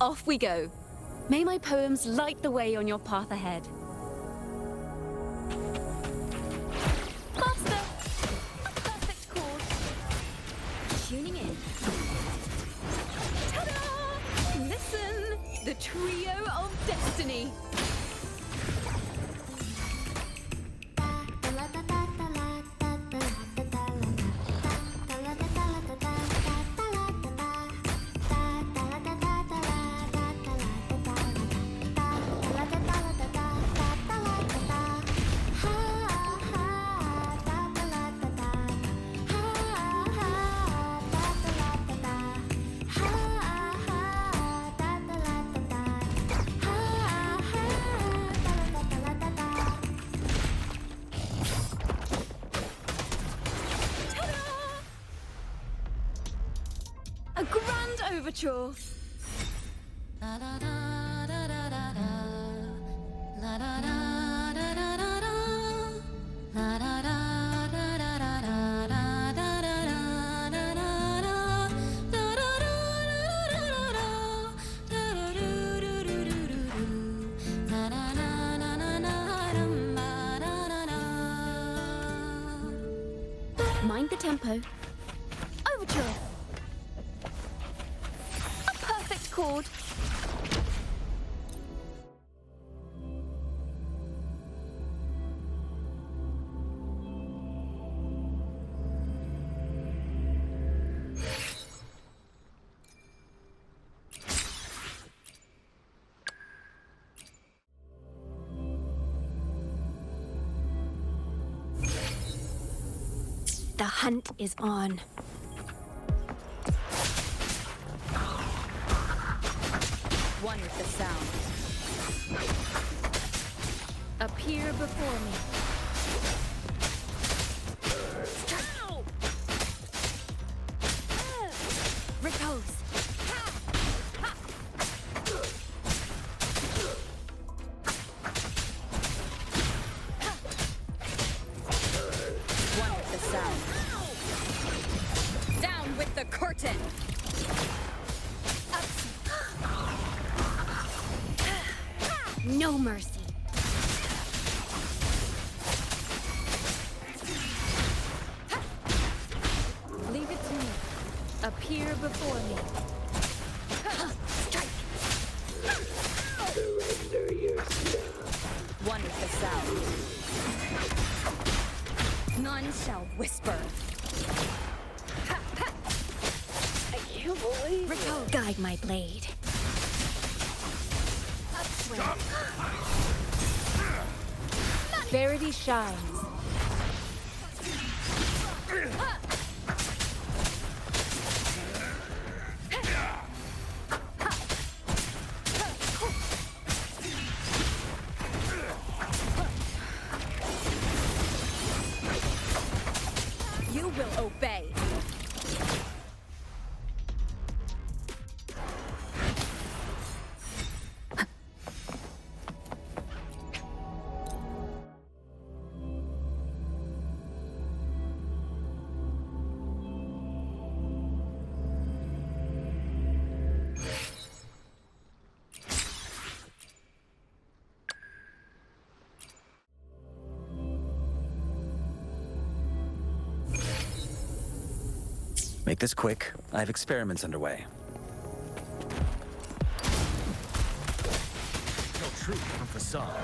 Off we go. May my poems light the way on your path ahead. Master! A perfect course. Tuning in. Ta-da! Listen! The trio of destiny. A grand overture. Mind the tempo. Overture. Perfect chord. The hunt is on. One with the sound. Appear before me. Ow! Repose. Ha! Ha! Ha! One with the sound. Down with the curtain. No mercy. Leave it to me. Appear before me. Strike. Surrender yourself. One with the sound. None shall whisper. I can't believe it. Guide my blade. Upswing. Verity shines. You will obey. Make this quick. I have experiments underway. Tell truth from facade.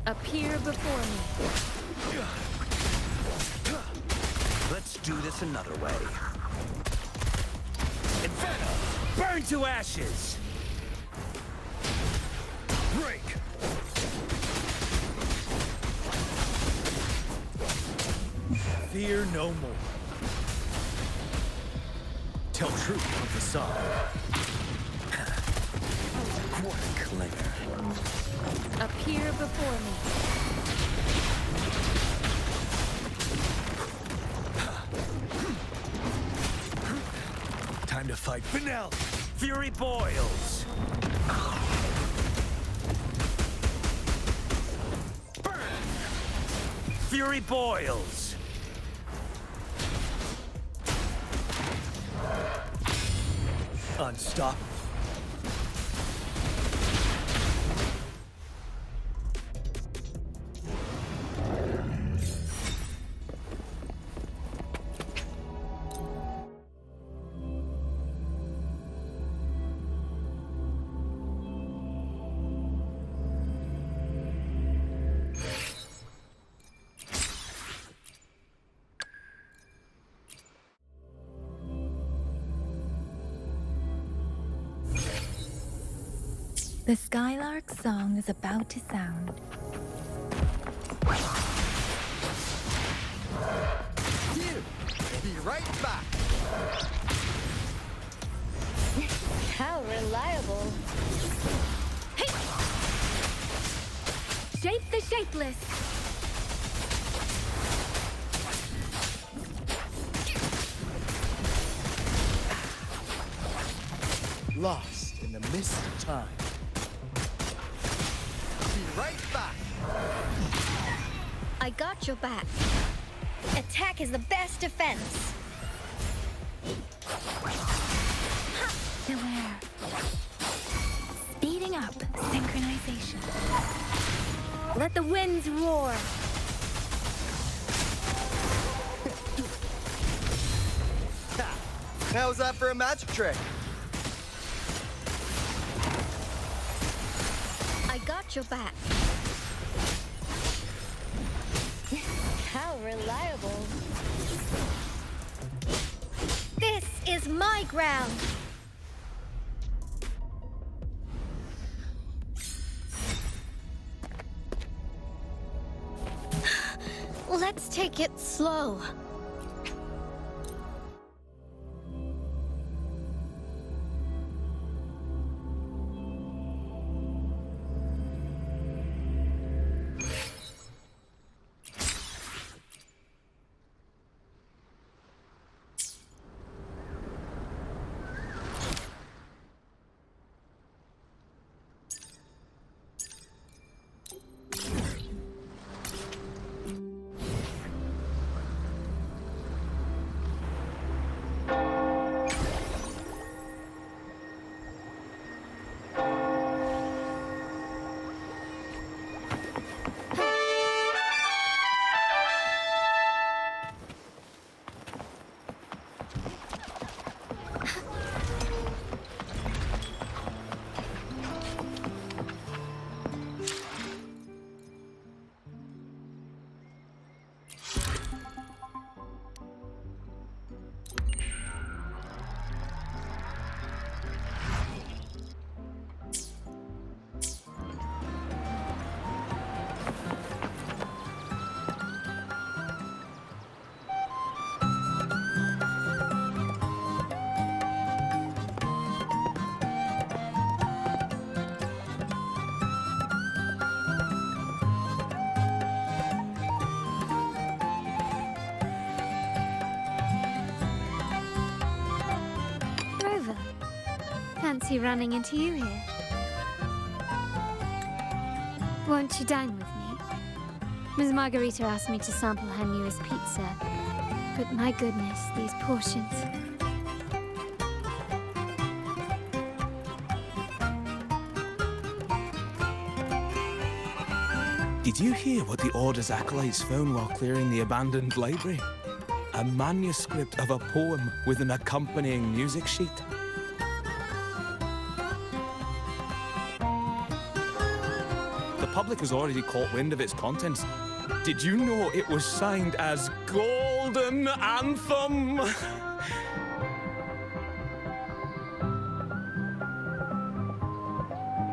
Appear before me. Let's do this another way. Inferno! Burn to ashes! Break! Fear no more. Tell truth from facade. What a clinger. Appear before me. Time to fight Vanilla! Fury boils! Burn! Fury boils! Unstoppable. The Skylark's song is about to sound. You! Be right back! How reliable. Hey! Shape the shapeless! Lost in the mist of time. Be right back! I got your back. Attack is the best defense. Beware. Speeding up synchronization. Let the winds roar. Ha! How's that for a magic trick? I got your back. How reliable. This is my ground. Let's take it slow. Fancy running into you here. Won't you dine with me? Ms. Margarita asked me to sample her newest pizza, but my goodness, these portions. Did you hear what the Order's acolytes found while clearing the abandoned library? A manuscript of a poem with an accompanying music sheet. The public has already caught wind of its contents. Did you know it was signed as Golden Anthem?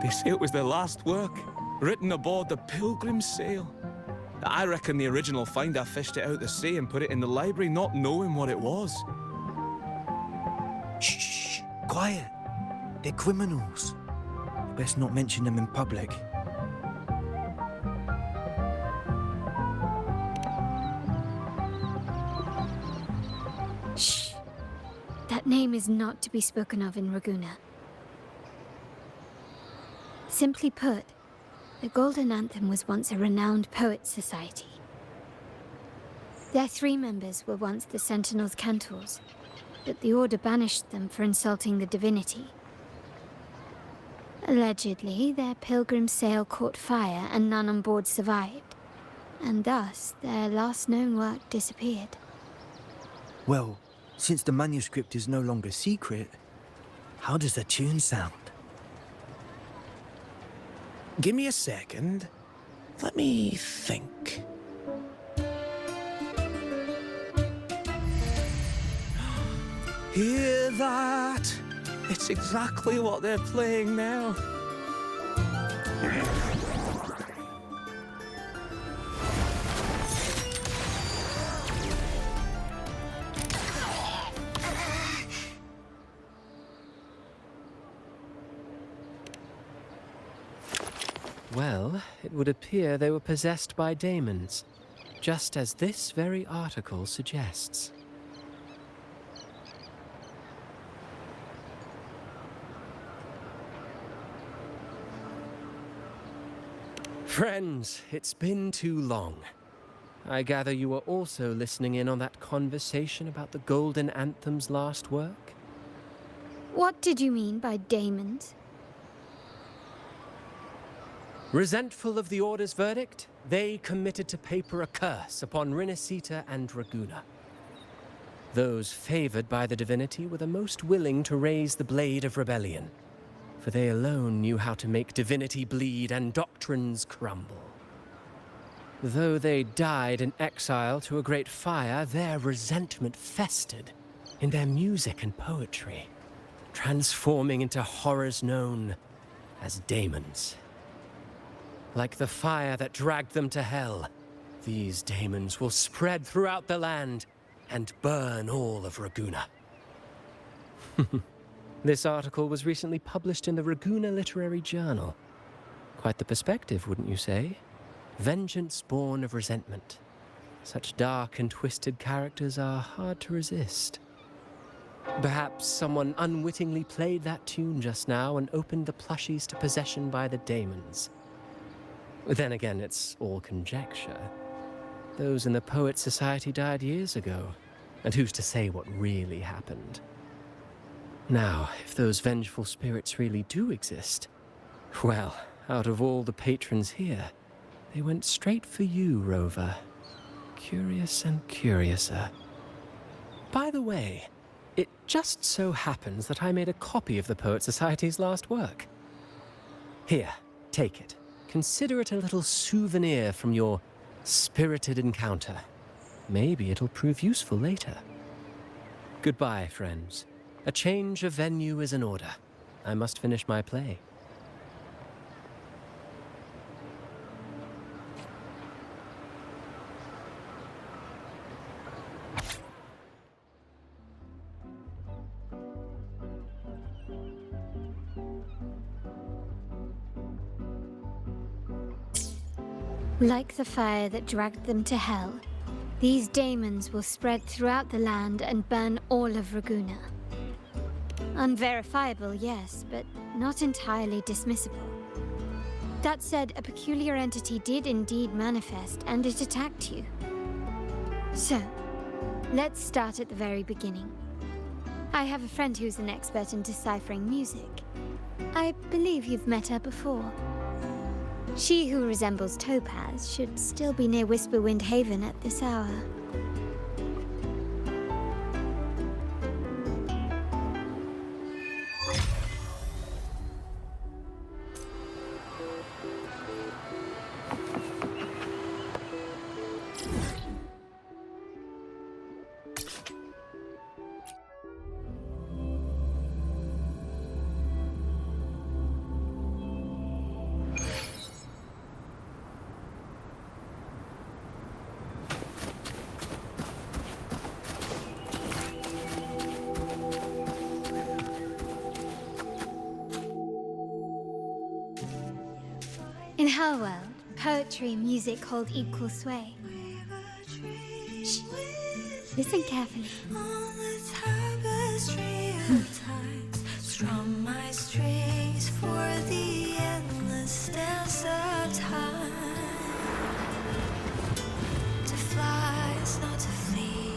They say it was their last work, written aboard the Pilgrim's Sail. I reckon the original finder fished it out the sea and put it in the library, not knowing what it was. Shh, quiet. They're criminals. Best not mention them in public. Shh. That name is not to be spoken of in Ragusa. Simply put, the Golden Anthem was once a renowned poets' society. Their 3 members were once the Sentinel's cantors, but the Order banished them for insulting the divinity. Allegedly, their pilgrim sail caught fire and none on board survived, and thus their last known work disappeared. Well, since the manuscript is no longer secret, how does the tune sound? Give me a second. Let me think. Hear that? It's exactly what they're playing now. Well, it would appear they were possessed by daemons, just as this very article suggests. Friends, it's been too long. I gather you were also listening in on that conversation about the Golden Anthem's last work? What did you mean by daemons? Resentful of the Order's verdict, they committed to paper a curse upon Rinascita and Raguna. Those favored by the divinity were the most willing to raise the blade of rebellion, for they alone knew how to make divinity bleed and doctrines crumble. Though they died in exile to a great fire, their resentment festered in their music and poetry, transforming into horrors known as daemons. Like the fire that dragged them to hell, these daemons will spread throughout the land and burn all of Raguna. This article was recently published in the Raguna Literary Journal. Quite the perspective, wouldn't you say? Vengeance born of resentment. Such dark and twisted characters are hard to resist. Perhaps someone unwittingly played that tune just now and opened the plushies to possession by the daemons. Then again, it's all conjecture. Those in the Poets' Society died years ago, and who's to say what really happened? Now, if those vengeful spirits really do exist, well, out of all the patrons here, they went straight for you, Rover. Curious and curiouser. By the way, it just so happens that I made a copy of the Poets' Society's last work. Here, take it. Consider it a little souvenir from your spirited encounter. Maybe it'll prove useful later. Goodbye, friends. A change of venue is in order. I must finish my play. Like the fire that dragged them to hell, these daemons will spread throughout the land and burn all of Raguna. Unverifiable, yes, but not entirely dismissible. That said, a peculiar entity did indeed manifest, and it attacked you. So, let's start at the very beginning. I have a friend who's an expert in deciphering music. I believe you've met her before. She who resembles Topaz should still be near Whisperwind Haven at this hour. In her world, poetry and music hold equal sway. Shh. Listen carefully. On the tapestry of times, strum my strings for the endless dance of time. To fly is not to flee,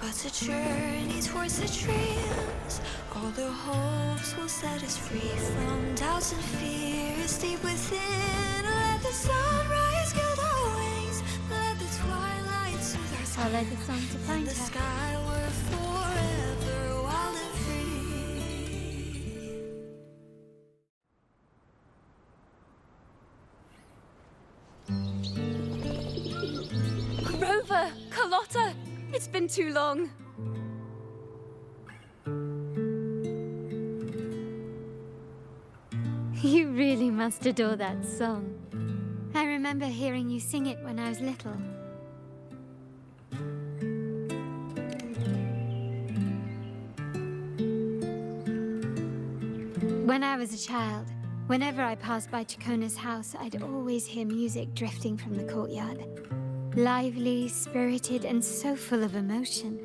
but to journey towards the dreams. All the hopes will set us free from doubts and fears deep within. Let the sunrise gild our wings. Let the twilight soothe our skin. I'll let the song to find In the her. sky we're forever wild and free. Rover! Carlotta! It's been too long. You really must adore that song. I remember hearing you sing it when I was little. When I was a child, whenever I passed by Chacona's house, I'd always hear music drifting from the courtyard. Lively, spirited, and so full of emotion.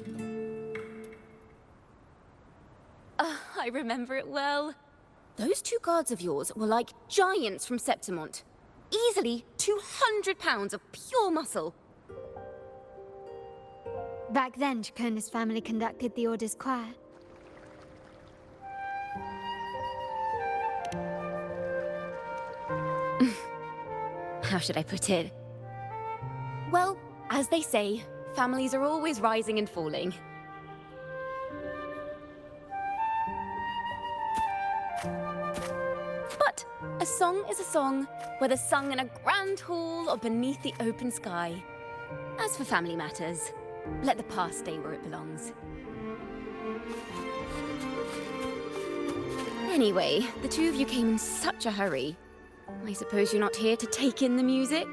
I remember it well. Those two guards of yours were like giants from Septimont. Easily 200 pounds of pure muscle. Back then, Chacona's family conducted the Order's choir. How should I put it? Well, as they say, families are always rising and falling. But a song is a song, whether sung in a grand hall or beneath the open sky. As for family matters, let the past stay where it belongs. Anyway, the two of you came in such a hurry. I suppose you're not here to take in the music?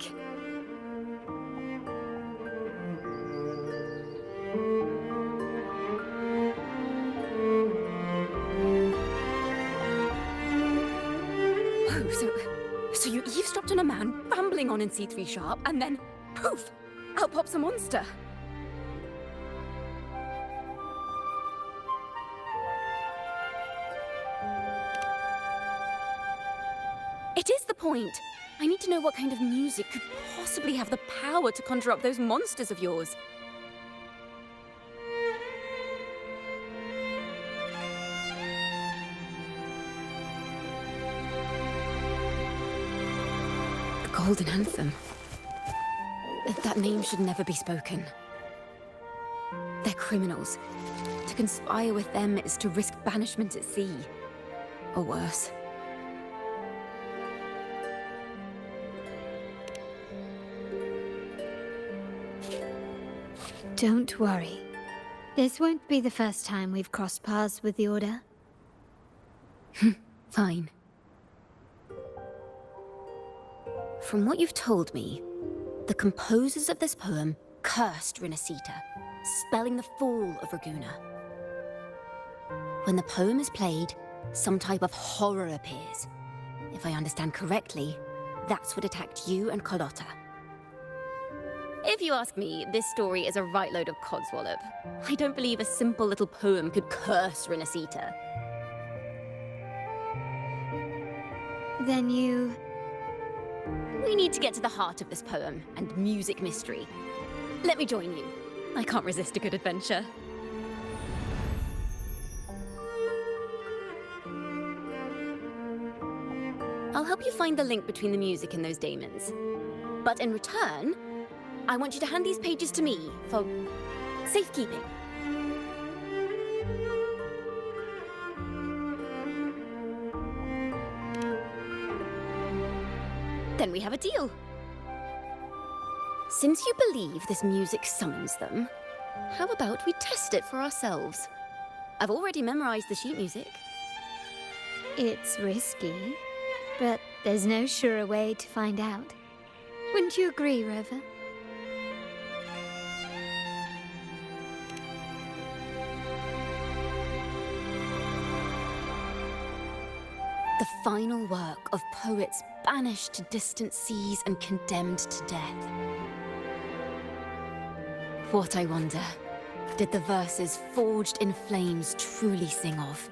Oh, so you eavesdropped on a man rambling on in C3 Sharp, and then, poof, out pops a monster. It is the point. I need to know what kind of music could possibly have the power to conjure up those monsters of yours. The Golden Anthem. That name should never be spoken. They're criminals. To conspire with them is to risk banishment at sea. Or worse. Don't worry. This won't be the first time we've crossed paths with the Order. Fine. From what you've told me, the composers of this poem cursed Rinascita, spelling the fall of Raguna. When the poem is played, some type of horror appears. If I understand correctly, that's what attacked you and Carlotta. If you ask me, this story is a right load of codswallop. I don't believe a simple little poem could curse Rinascita. Then you... We need to get to the heart of this poem and music mystery. Let me join you. I can't resist a good adventure. I'll help you find the link between the music and those daemons. But in return, I want you to hand these pages to me for safekeeping. Then we have a deal. Since you believe this music summons them, how about we test it for ourselves? I've already memorized the sheet music. It's risky, but there's no surer way to find out. Wouldn't you agree, Rover? The final work of poets banished to distant seas and condemned to death. What, I wonder, did the verses forged in flames truly sing of?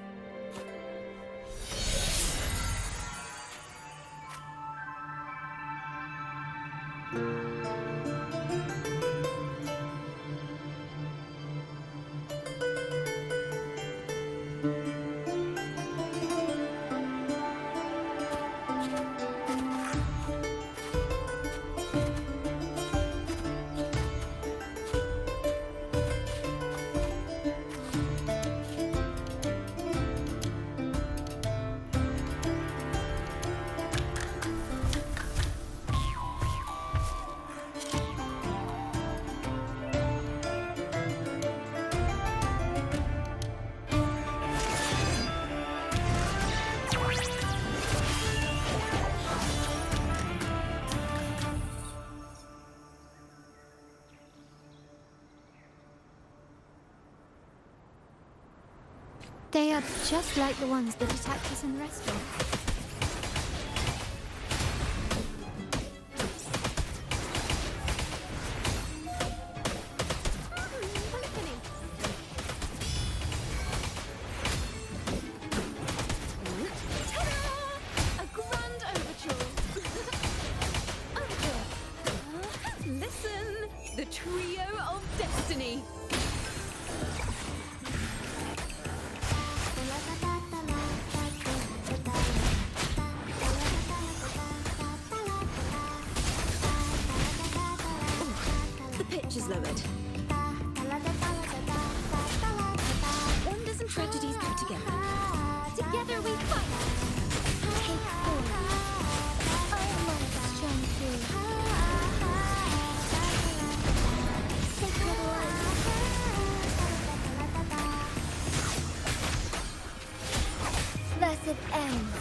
They are just like the ones that attacked us in the restaurant. A grand overture. Listen, the trio of destiny. The pitch is lowered. Wonders and tragedies go together. Together we fight. Take 4. Almost shone through. Sacred light. Blessed ends.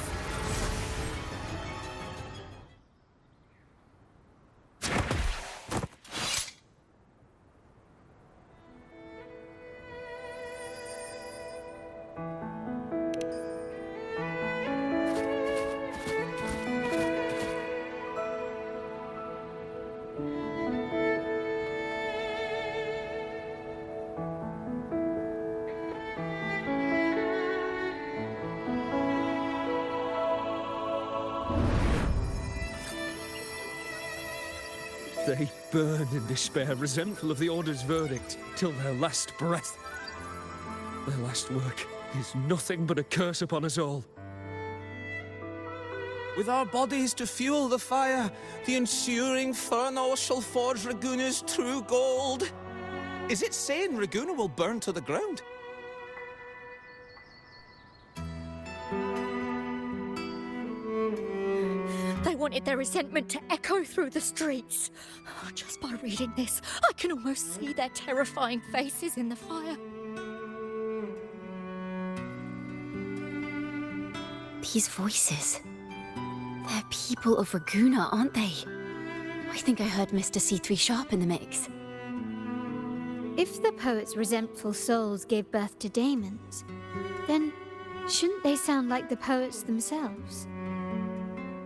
They burn in despair, resentful of the Order's verdict, till their last breath. Their last work is nothing but a curse upon us all. With our bodies to fuel the fire, the ensuing furnace shall forge Raguna's true gold. Is it saying Raguna will burn to the ground? They wanted their resentment to echo through the streets. Just by reading this, I can almost see their terrifying faces in the fire. These voices. They're people of Raguna, aren't they? I think I heard Mr. C3 Sharp in the mix. If the poet's resentful souls gave birth to daemons, then shouldn't they sound like the poets themselves?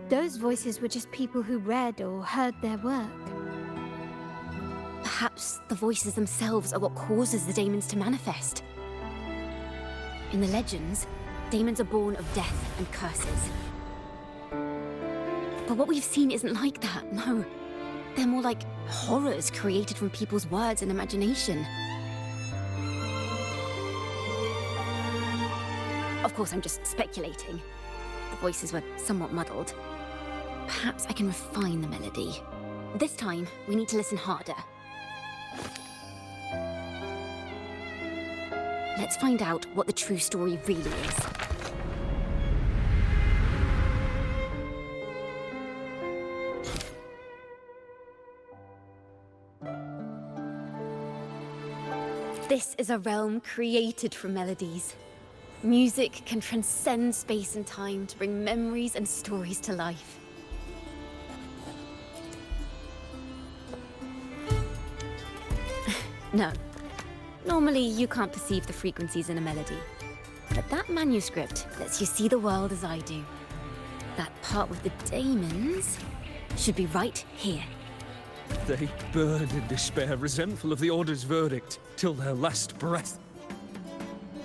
Those voices were just people who read or heard their work. Perhaps the voices themselves are what causes the daemons to manifest. In the legends, daemons are born of death and curses. But what we've seen isn't like that, no. They're more like horrors created from people's words and imagination. Of course, I'm just speculating. The voices were somewhat muddled. Perhaps I can refine the melody. This time, we need to listen harder. Let's find out what the true story really is. This is a realm created from melodies. Music can transcend space and time to bring memories and stories to life. No. Normally, you can't perceive the frequencies in a melody. But that manuscript lets you see the world as I do. That part with the daemons should be right here. They burn in despair, resentful of the Order's verdict, till their last breath.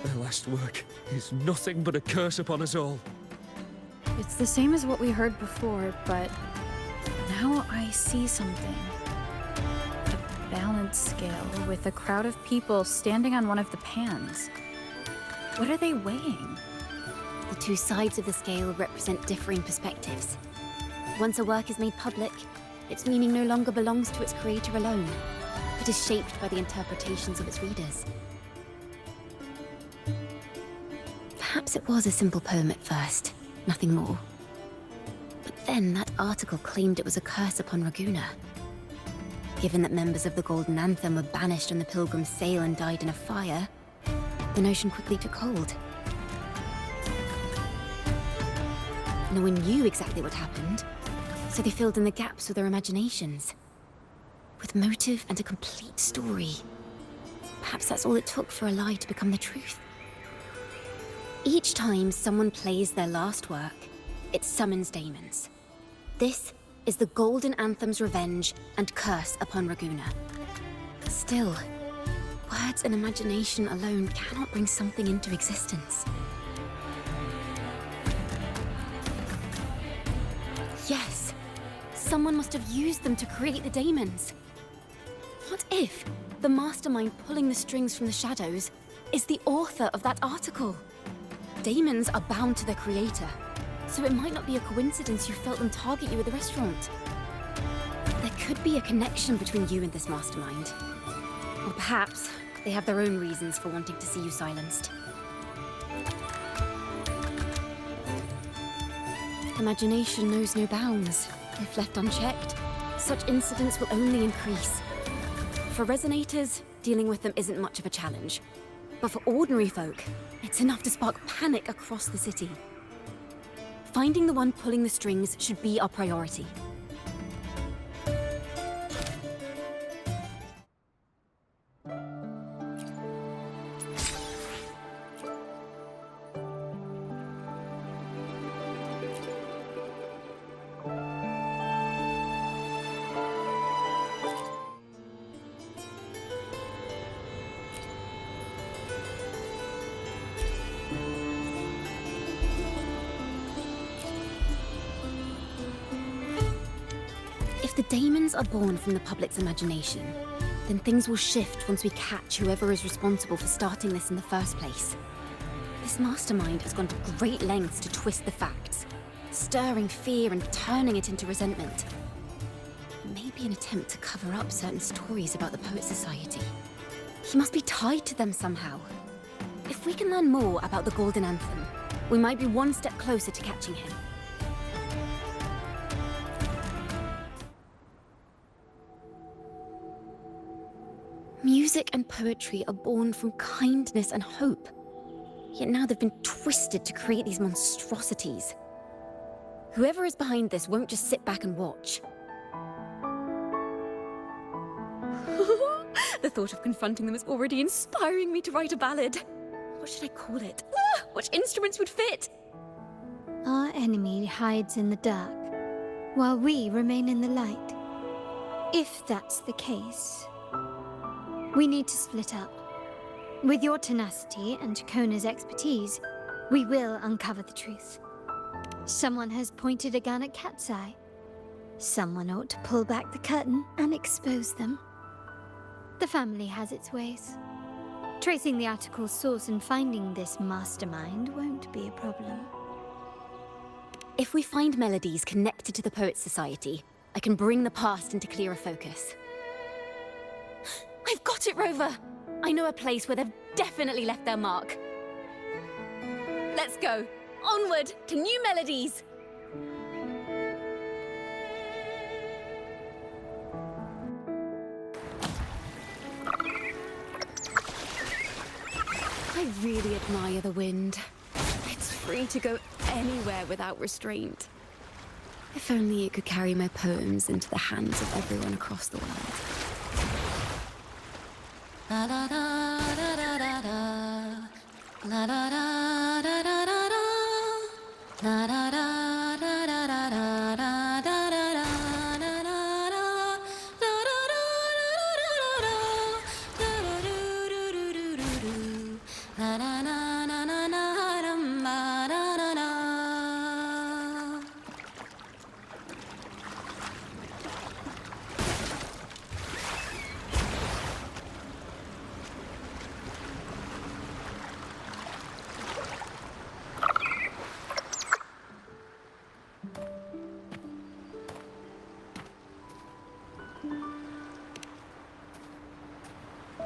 Their last work is nothing but a curse upon us all. It's the same as what we heard before, but now I see something. A balance scale with a crowd of people standing on one of the pans. What are they weighing? The two sides of the scale represent differing perspectives. Once a work is made public, its meaning no longer belongs to its creator alone, but is shaped by the interpretations of its readers. Perhaps it was a simple poem at first, nothing more. But then that article claimed it was a curse upon Raguna. Given that members of the Golden Anthem were banished on the Pilgrim's Sail and died in a fire, the notion quickly took hold. No one knew exactly what happened, so they filled in the gaps with their imaginations. With motive and a complete story. Perhaps that's all it took for a lie to become the truth. Each time someone plays their last work, it summons daemons. This is the Golden Anthem's revenge and curse upon Raguna. Still, words and imagination alone cannot bring something into existence. Yes, someone must have used them to create the daemons. What if the mastermind pulling the strings from the shadows is the author of that article? Daemons are bound to their creator, so it might not be a coincidence you felt them target you at the restaurant. There could be a connection between you and this mastermind. Or perhaps they have their own reasons for wanting to see you silenced. Imagination knows no bounds. If left unchecked, such incidents will only increase. For resonators, dealing with them isn't much of a challenge. But for ordinary folk, it's enough to spark panic across the city. Finding the one pulling the strings should be our priority. If the daemons are born from the public's imagination, then things will shift once we catch whoever is responsible for starting this in the first place. This mastermind has gone to great lengths to twist the facts, stirring fear and turning it into resentment. It may be an attempt to cover up certain stories about the Poet Society. He must be tied to them somehow. If we can learn more about the Golden Anthem, we might be one step closer to catching him. Music and poetry are born from kindness and hope. Yet now they've been twisted to create these monstrosities. Whoever is behind this won't just sit back and watch. The thought of confronting them is already inspiring me to write a ballad. What should I call it? Which instruments would fit? Our enemy hides in the dark, while we remain in the light. If that's the case, we need to split up. With your tenacity and Kona's expertise, we will uncover the truth. Someone has pointed a gun at Cat's Eye. Someone ought to pull back the curtain and expose them. The family has its ways. Tracing the article's source and finding this mastermind won't be a problem. If we find melodies connected to the Poet Society, I can bring the past into clearer focus. I've got it, Rover! I know a place where they've definitely left their mark. Let's go! Onward to new melodies! I really admire the wind. It's free to go anywhere without restraint. If only it could carry my poems into the hands of everyone across the world. La da da da da da da. La da da da da da da. La da da da da da da da da da da.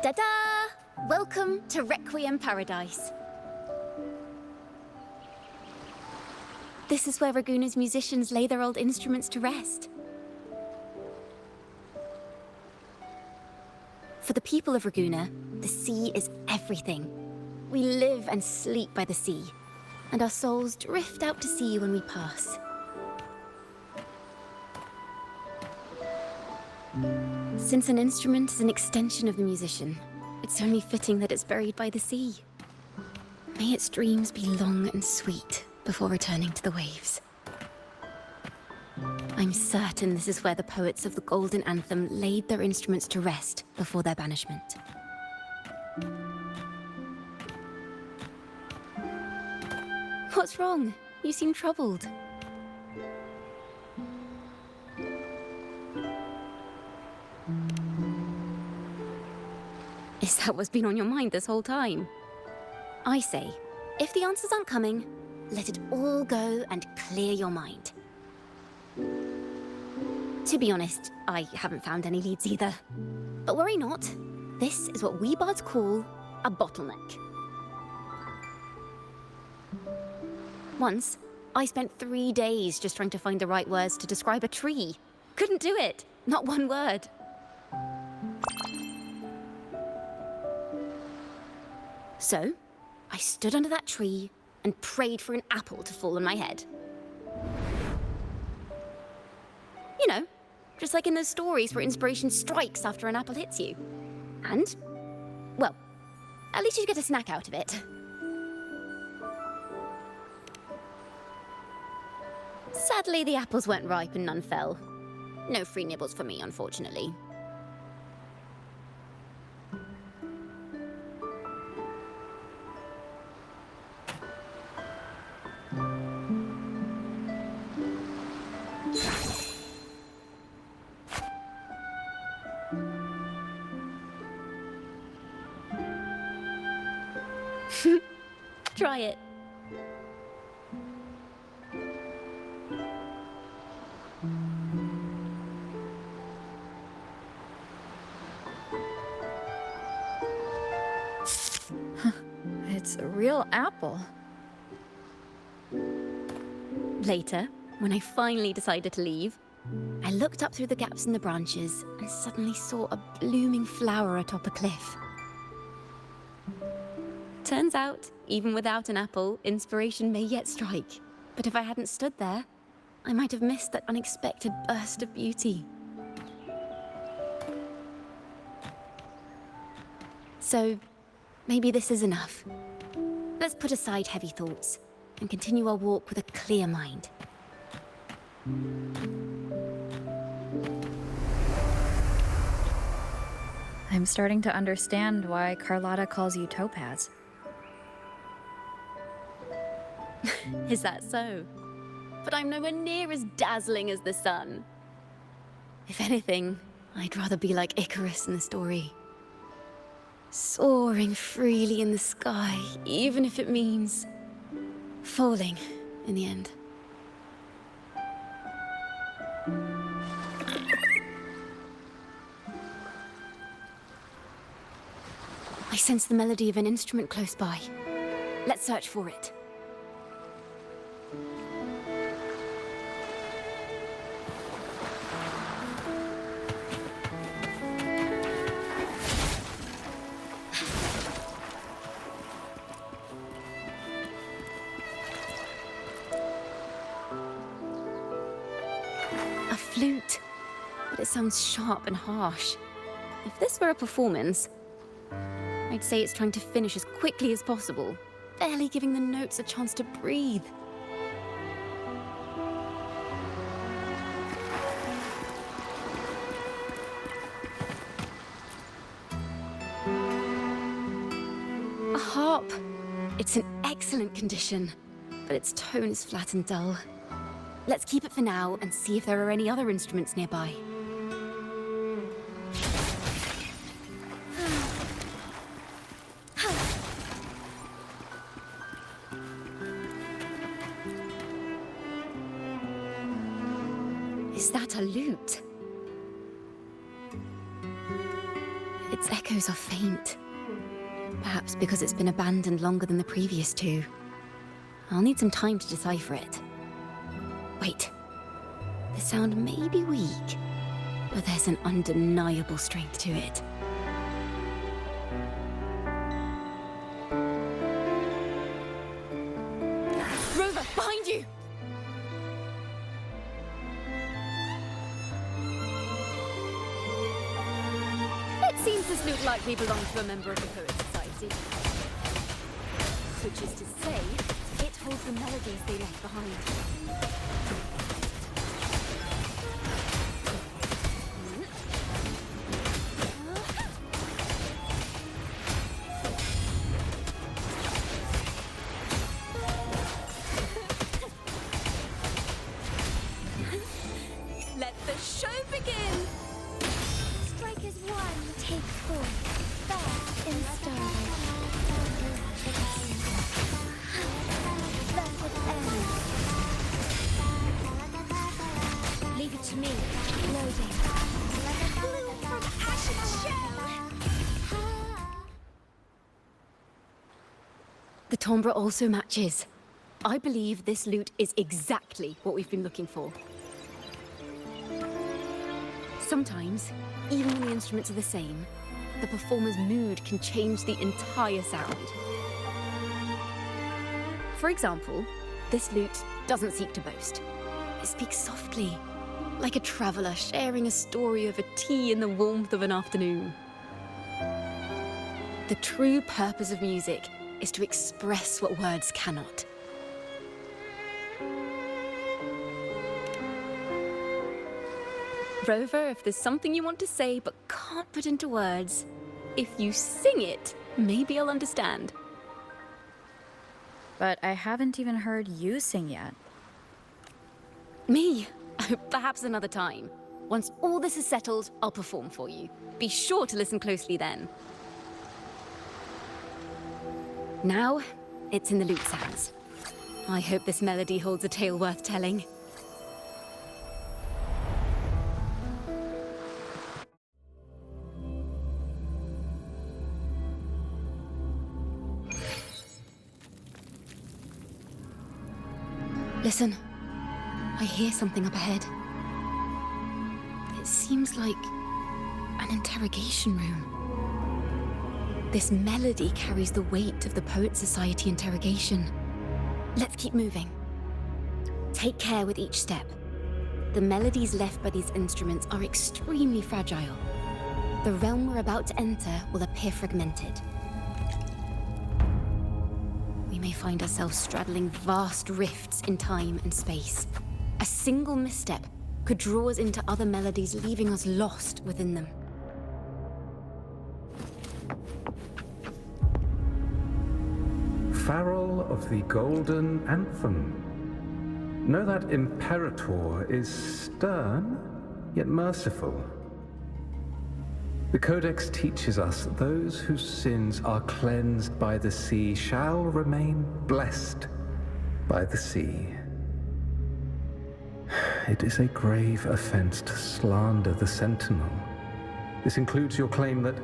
Ta-da! Welcome to Requiem Paradise. This is where Raguna's musicians lay their old instruments to rest. For the people of Raguna, the sea is everything. We live and sleep by the sea, and our souls drift out to sea when we pass. Since an instrument is an extension of the musician, it's only fitting that it's buried by the sea. May its dreams be long and sweet before returning to the waves. I'm certain this is where the poets of the Golden Anthem laid their instruments to rest before their banishment. What's wrong? You seem troubled. Is that what's been on your mind this whole time? I say, if the answers aren't coming, let it all go and clear your mind. To be honest, I haven't found any leads either. But worry not. This is what we bards call a bottleneck. Once, I spent 3 days just trying to find the right words to describe a tree. Couldn't do it. Not one word. So, I stood under that tree and prayed for an apple to fall on my head. You know, just like in those stories where inspiration strikes after an apple hits you. And, well, at least you get a snack out of it. Sadly, the apples weren't ripe and none fell. No free nibbles for me, unfortunately. Try it. It's a real apple. Later, when I finally decided to leave, I looked up through the gaps in the branches and suddenly saw a blooming flower atop a cliff. Turns out, even without an apple, inspiration may yet strike. But if I hadn't stood there, I might have missed that unexpected burst of beauty. So, maybe this is enough. Let's put aside heavy thoughts and continue our walk with a clear mind. I'm starting to understand why Carlotta calls you Topaz. Is that so? But I'm nowhere near as dazzling as the sun. If anything, I'd rather be like Icarus in the story. Soaring freely in the sky, even if it means falling in the end. I sense the melody of an instrument close by. Let's search for it. A flute, but it sounds sharp and harsh. If this were a performance, I'd say it's trying to finish as quickly as possible, barely giving the notes a chance to breathe. A harp. It's in excellent condition, but its tone is flat and dull. Let's keep it for now and see if there are any other instruments nearby. Is that a lute? Its echoes are faint. Perhaps because it's been abandoned longer than the previous two. I'll need some time to decipher it. Wait. The sound may be weak, but there's an undeniable strength to it. Rover, behind you! It seems this lute likely belonged to a member of the Poet Society. which is to say, it holds the melodies they left behind. Let the show begin! Strike as one, take four. Fast and started. Blessed end. Leave it to me. Loading. Blue from ashen shell. The timbre also matches. I believe this loot is exactly what we've been looking for. Sometimes, even when the instruments are the same, the performer's mood can change the entire sound. For example, this lute doesn't seek to boast. It speaks softly, like a traveler sharing a story over tea in the warmth of an afternoon. The true purpose of music is to express what words cannot. Rover, if there's something you want to say but can't put into words, if you sing it, maybe I'll understand. But I haven't even heard you sing yet. Me? Perhaps another time. Once all this is settled, I'll perform for you. Be sure to listen closely then. Now, it's in the lute sounds. I hope this melody holds a tale worth telling. Listen, I hear something up ahead. It seems like an interrogation room. This melody carries the weight of the Poet Society interrogation. Let's keep moving. Take care with each step. The melodies left by these instruments are extremely fragile. The realm we're about to enter will appear fragmented. We may find ourselves straddling vast rifts in time and space. A single misstep could draw us into other melodies, leaving us lost within them. Farrell of the Golden Anthem. Know that Imperator is stern, yet merciful. The Codex teaches us that those whose sins are cleansed by the sea shall remain blessed by the sea. It is a grave offense to slander the Sentinel. This includes your claim that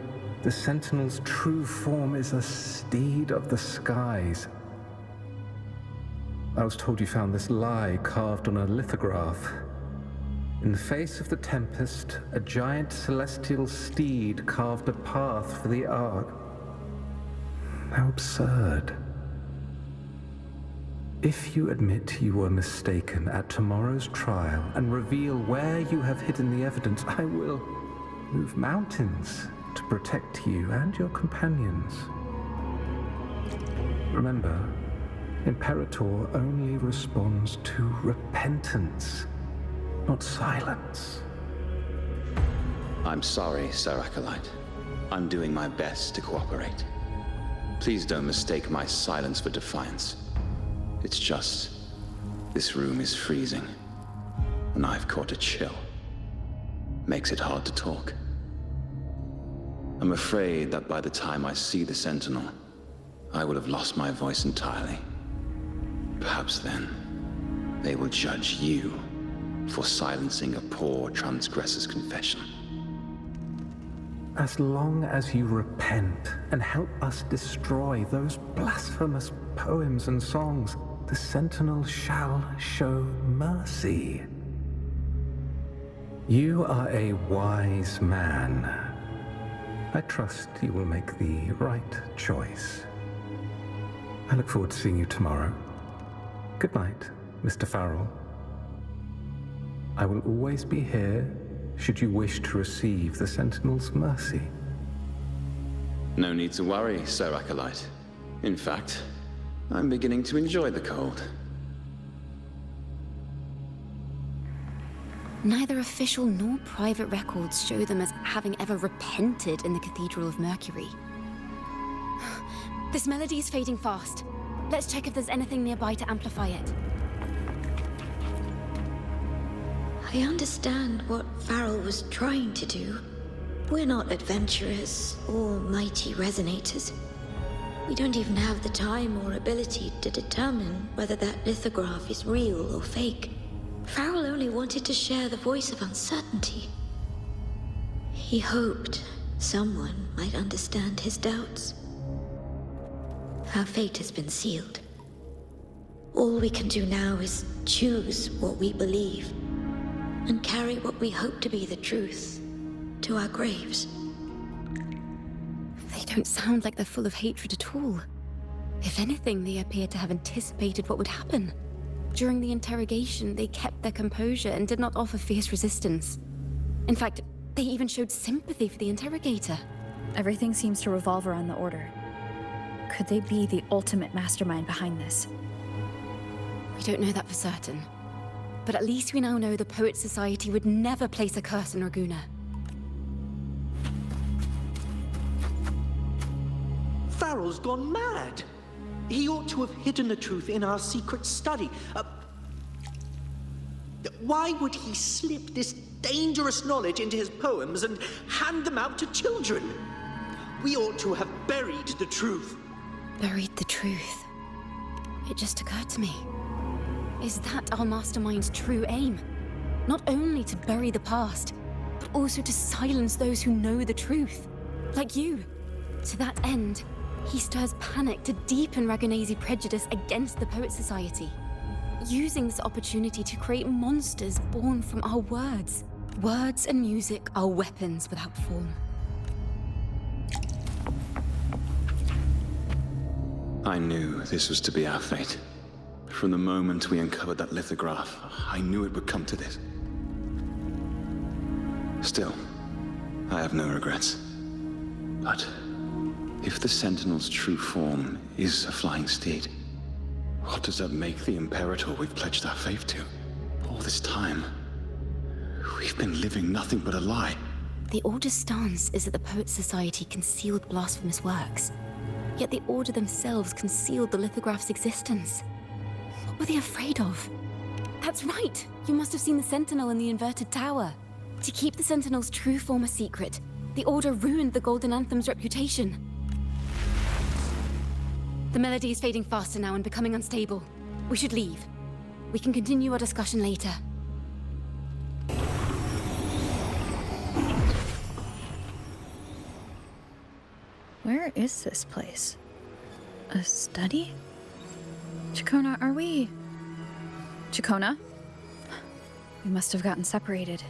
the Sentinel's true form is a steed of the skies. I was told you found this lie carved on a lithograph. In the face of the tempest, a giant celestial steed carved a path for the Ark. How absurd. If you admit you were mistaken at tomorrow's trial and reveal where you have hidden the evidence, I will move mountains to protect you and your companions. Remember, Imperator only responds to repentance, not silence. I'm sorry, Sir Acolyte. I'm doing my best to cooperate. Please don't mistake my silence for defiance. It's just, this room is freezing, and I've caught a chill. Makes it hard to talk. I'm afraid that by the time I see the Sentinel, I will have lost my voice entirely. Perhaps then, they will judge you for silencing a poor transgressor's confession. As long as you repent and help us destroy those blasphemous poems and songs, the Sentinel shall show mercy. You are a wise man. I trust you will make the right choice. I look forward to seeing you tomorrow. Good night, Mr. Farrell. I will always be here should you wish to receive the Sentinel's mercy. No need to worry, Sir Acolyte. In fact, I'm beginning to enjoy the cold. Neither official nor private records show them as having ever repented in the Cathedral of Mercury. This melody is fading fast. Let's check if there's anything nearby to amplify it. I understand what Farrell was trying to do. We're not adventurers or mighty resonators. We don't even have the time or ability to determine whether that lithograph is real or fake. Farrell only wanted to share the voice of uncertainty. He hoped someone might understand his doubts. Our fate has been sealed. All we can do now is choose what we believe and carry what we hope to be the truth to our graves. They don't sound like they're full of hatred at all. If anything, they appear to have anticipated what would happen. During the interrogation, they kept their composure and did not offer fierce resistance. In fact, they even showed sympathy for the interrogator. Everything seems to revolve around the Order. Could they be the ultimate mastermind behind this? We don't know that for certain. But at least we now know the Poets Society would never place a curse on Raguna. Farrell's gone mad. He ought to have hidden the truth in our secret study. Why would he slip this dangerous knowledge into his poems and hand them out to children? We ought to have buried the truth. Buried the truth? It just occurred to me. Is that our mastermind's true aim? Not only to bury the past, but also to silence those who know the truth. Like you. To that end, he stirs panic to deepen Ragunese prejudice against the Poets Society, using this opportunity to create monsters born from our words. Words and music are weapons without form. I knew this was to be our fate. From the moment we uncovered that lithograph, I knew it would come to this. Still, I have no regrets. But if the Sentinel's true form is a flying steed, what does that make the Imperator we've pledged our faith to? All this time, we've been living nothing but a lie. The Order's stance is that the Poets Society concealed blasphemous works, yet the Order themselves concealed the lithograph's existence. What were they afraid of? That's right! You must have seen the Sentinel in the inverted tower. To keep the Sentinel's true form a secret, the Order ruined the Golden Anthem's reputation. The melody is fading faster now and becoming unstable. We should leave. We can continue our discussion later. Where is this place? A study? Chacona, are we... Chacona? We must have gotten separated.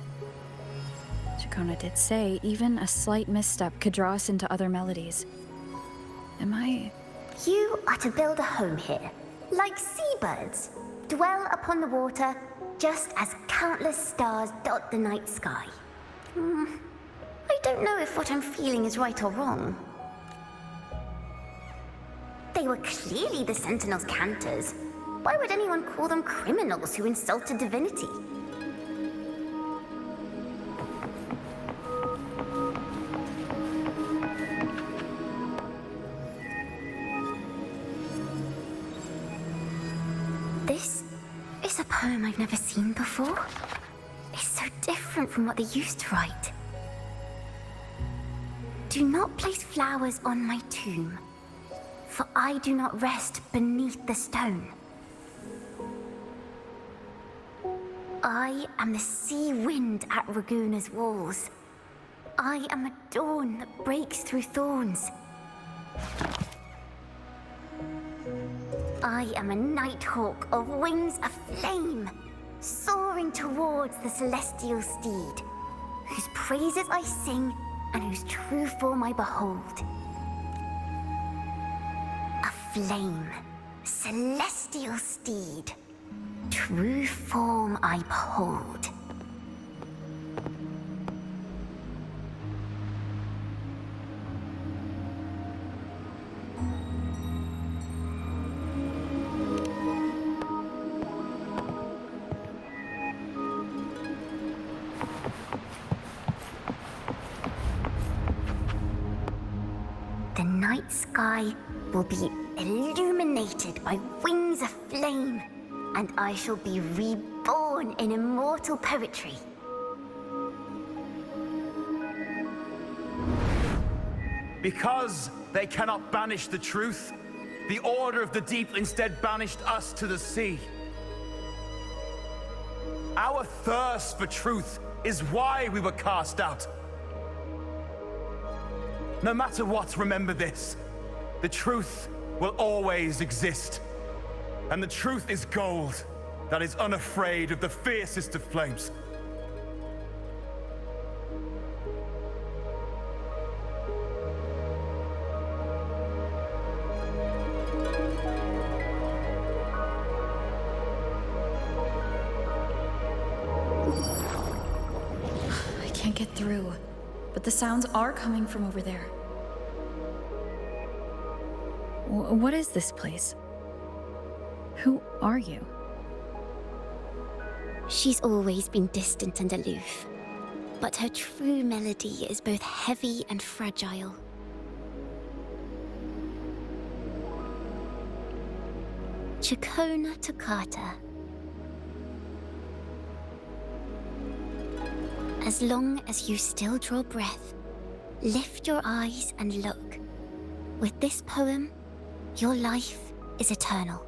Chacona did say even a slight misstep could draw us into other melodies. Am I... You are to build a home here, like seabirds. Dwell upon the water, just as countless stars dot the night sky. I don't know if what I'm feeling is right or wrong. They were clearly the Sentinel's cantors. Why would anyone call them criminals who insulted divinity? This is a poem I've never seen before. It's so different from what they used to write. Do not place flowers on my tomb, for I do not rest beneath the stone. I am the sea wind at Raguna's walls. I am a dawn that breaks through thorns. I am a nighthawk of wings aflame, soaring towards the celestial steed, whose praises I sing and whose true form I behold. A flame, celestial steed, true form I behold. night sky will be illuminated by wings of flame, and I shall be reborn in immortal poetry. Because they cannot banish the truth, the Order of the Deep instead banished us to the sea. Our thirst for truth is why we were cast out. No matter what, remember this. The truth will always exist. And the truth is gold that is unafraid of the fiercest of flames. I can't get through, but the sounds are coming from over there. What is this place? Who are you? She's always been distant and aloof, but her true melody is both heavy and fragile. Chacona Toccata. As long as you still draw breath, lift your eyes and look. With this poem, your life is eternal.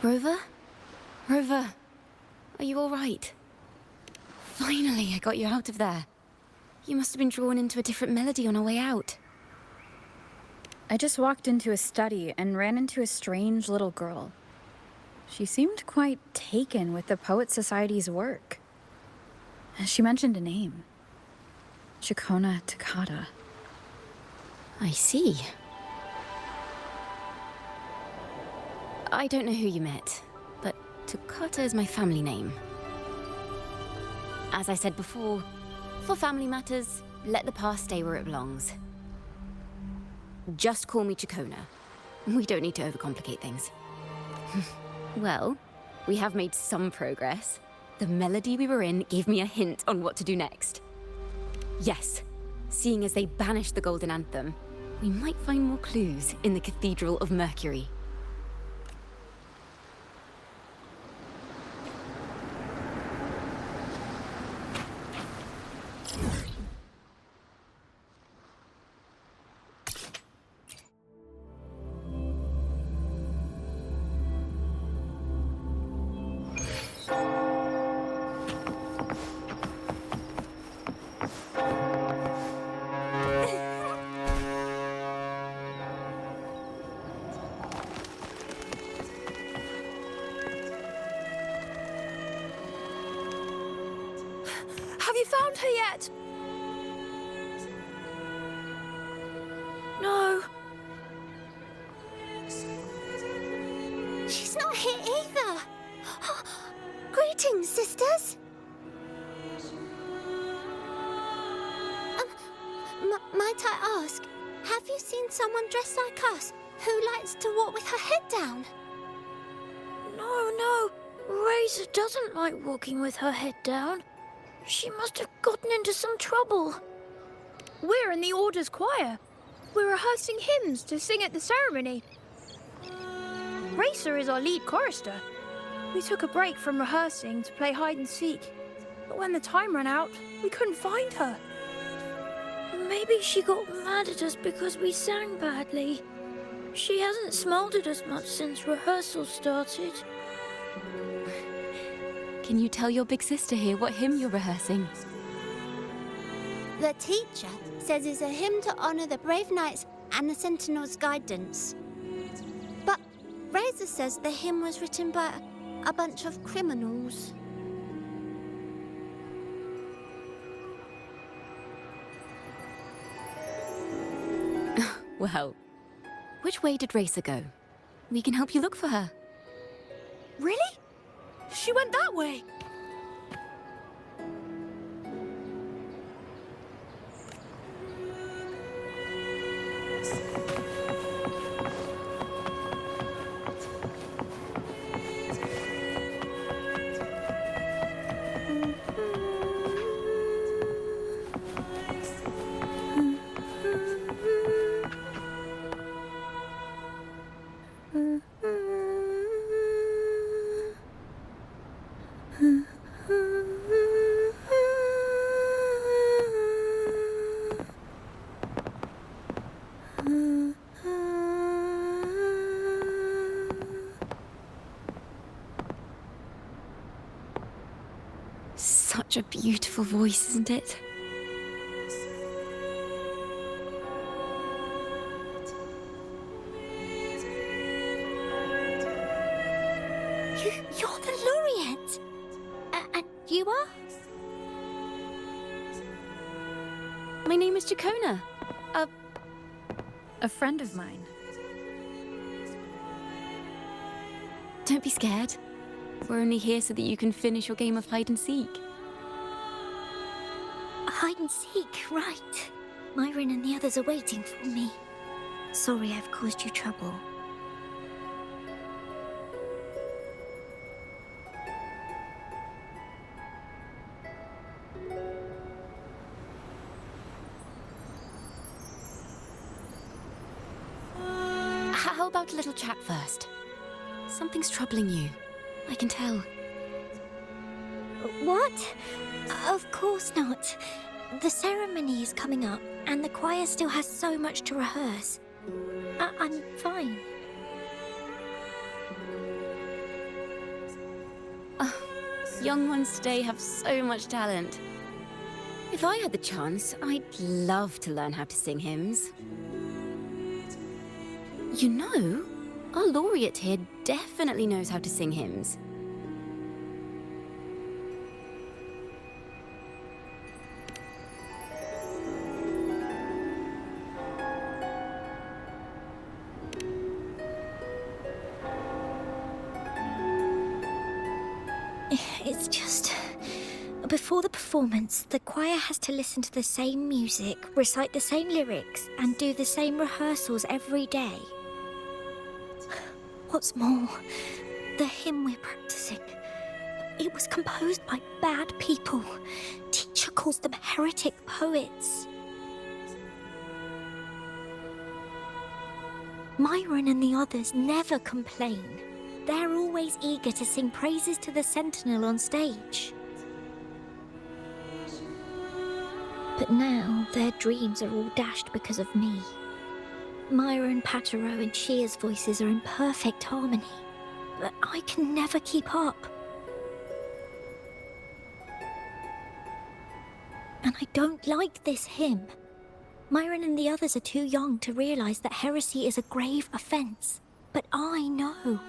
Rover? Rover, are you all right? Finally, I got you out of there. You must have been drawn into a different melody on our way out. I just walked into a study and ran into a strange little girl. She seemed quite taken with the Poet Society's work. She mentioned a name. Chacona Toccata. I see. I don't know who you met, but Toccata is my family name. As I said before, for family matters, let the past stay where it belongs. Just call me Chacona. We don't need to overcomplicate things. Well, we have made some progress. The melody we were in gave me a hint on what to do next. Yes, seeing as they banished the Golden Anthem, we might find more clues in the Cathedral of Mercury. Have you found her yet? No. She's not here either. Greetings, sisters. Might I ask, have you seen someone dressed like us who likes to walk with her head down? No. Razor doesn't like walking with her head down. She must have gotten into some trouble. We're in the Order's choir. We're rehearsing hymns to sing at the ceremony. Racer is our lead chorister. We took a break from rehearsing to play hide and seek. But when the time ran out, we couldn't find her. Maybe she got mad at us because we sang badly. She hasn't smiled at us much since rehearsal started. Can you tell your big sister here what hymn you're rehearsing? The teacher says it's a hymn to honor the brave knights and the Sentinel's guidance. But Razor says the hymn was written by a bunch of criminals. Well, which way did Racer go? We can help you look for her. Really? She went that way. Such a beautiful voice, isn't it? You're the laureate! And you are? My name is Chacona. A friend of mine. Don't be scared. We're only here so that you can finish your game of hide and seek. Hide and seek, right. Myron and the others are waiting for me. Sorry I've caused you trouble. How about a little chat first? Something's troubling you. I can tell. What? Of course not. The ceremony is coming up, and the choir still has so much to rehearse. I'm fine. Young ones today have so much talent. If I had the chance, I'd love to learn how to sing hymns. You know, our laureate here definitely knows how to sing hymns. It's just... Before the performance, the choir has to listen to the same music, recite the same lyrics, and do the same rehearsals every day. What's more, the hymn we're practicing, it was composed by bad people. Teacher calls them heretic poets. Myron and the others never complain. They're always eager to sing praises to the Sentinel on stage. But now their dreams are all dashed because of me. Myron, Patero, and Shia's voices are in perfect harmony, but I can never keep up. And I don't like this hymn. Myron and the others are too young to realize that heresy is a grave offense, but I know.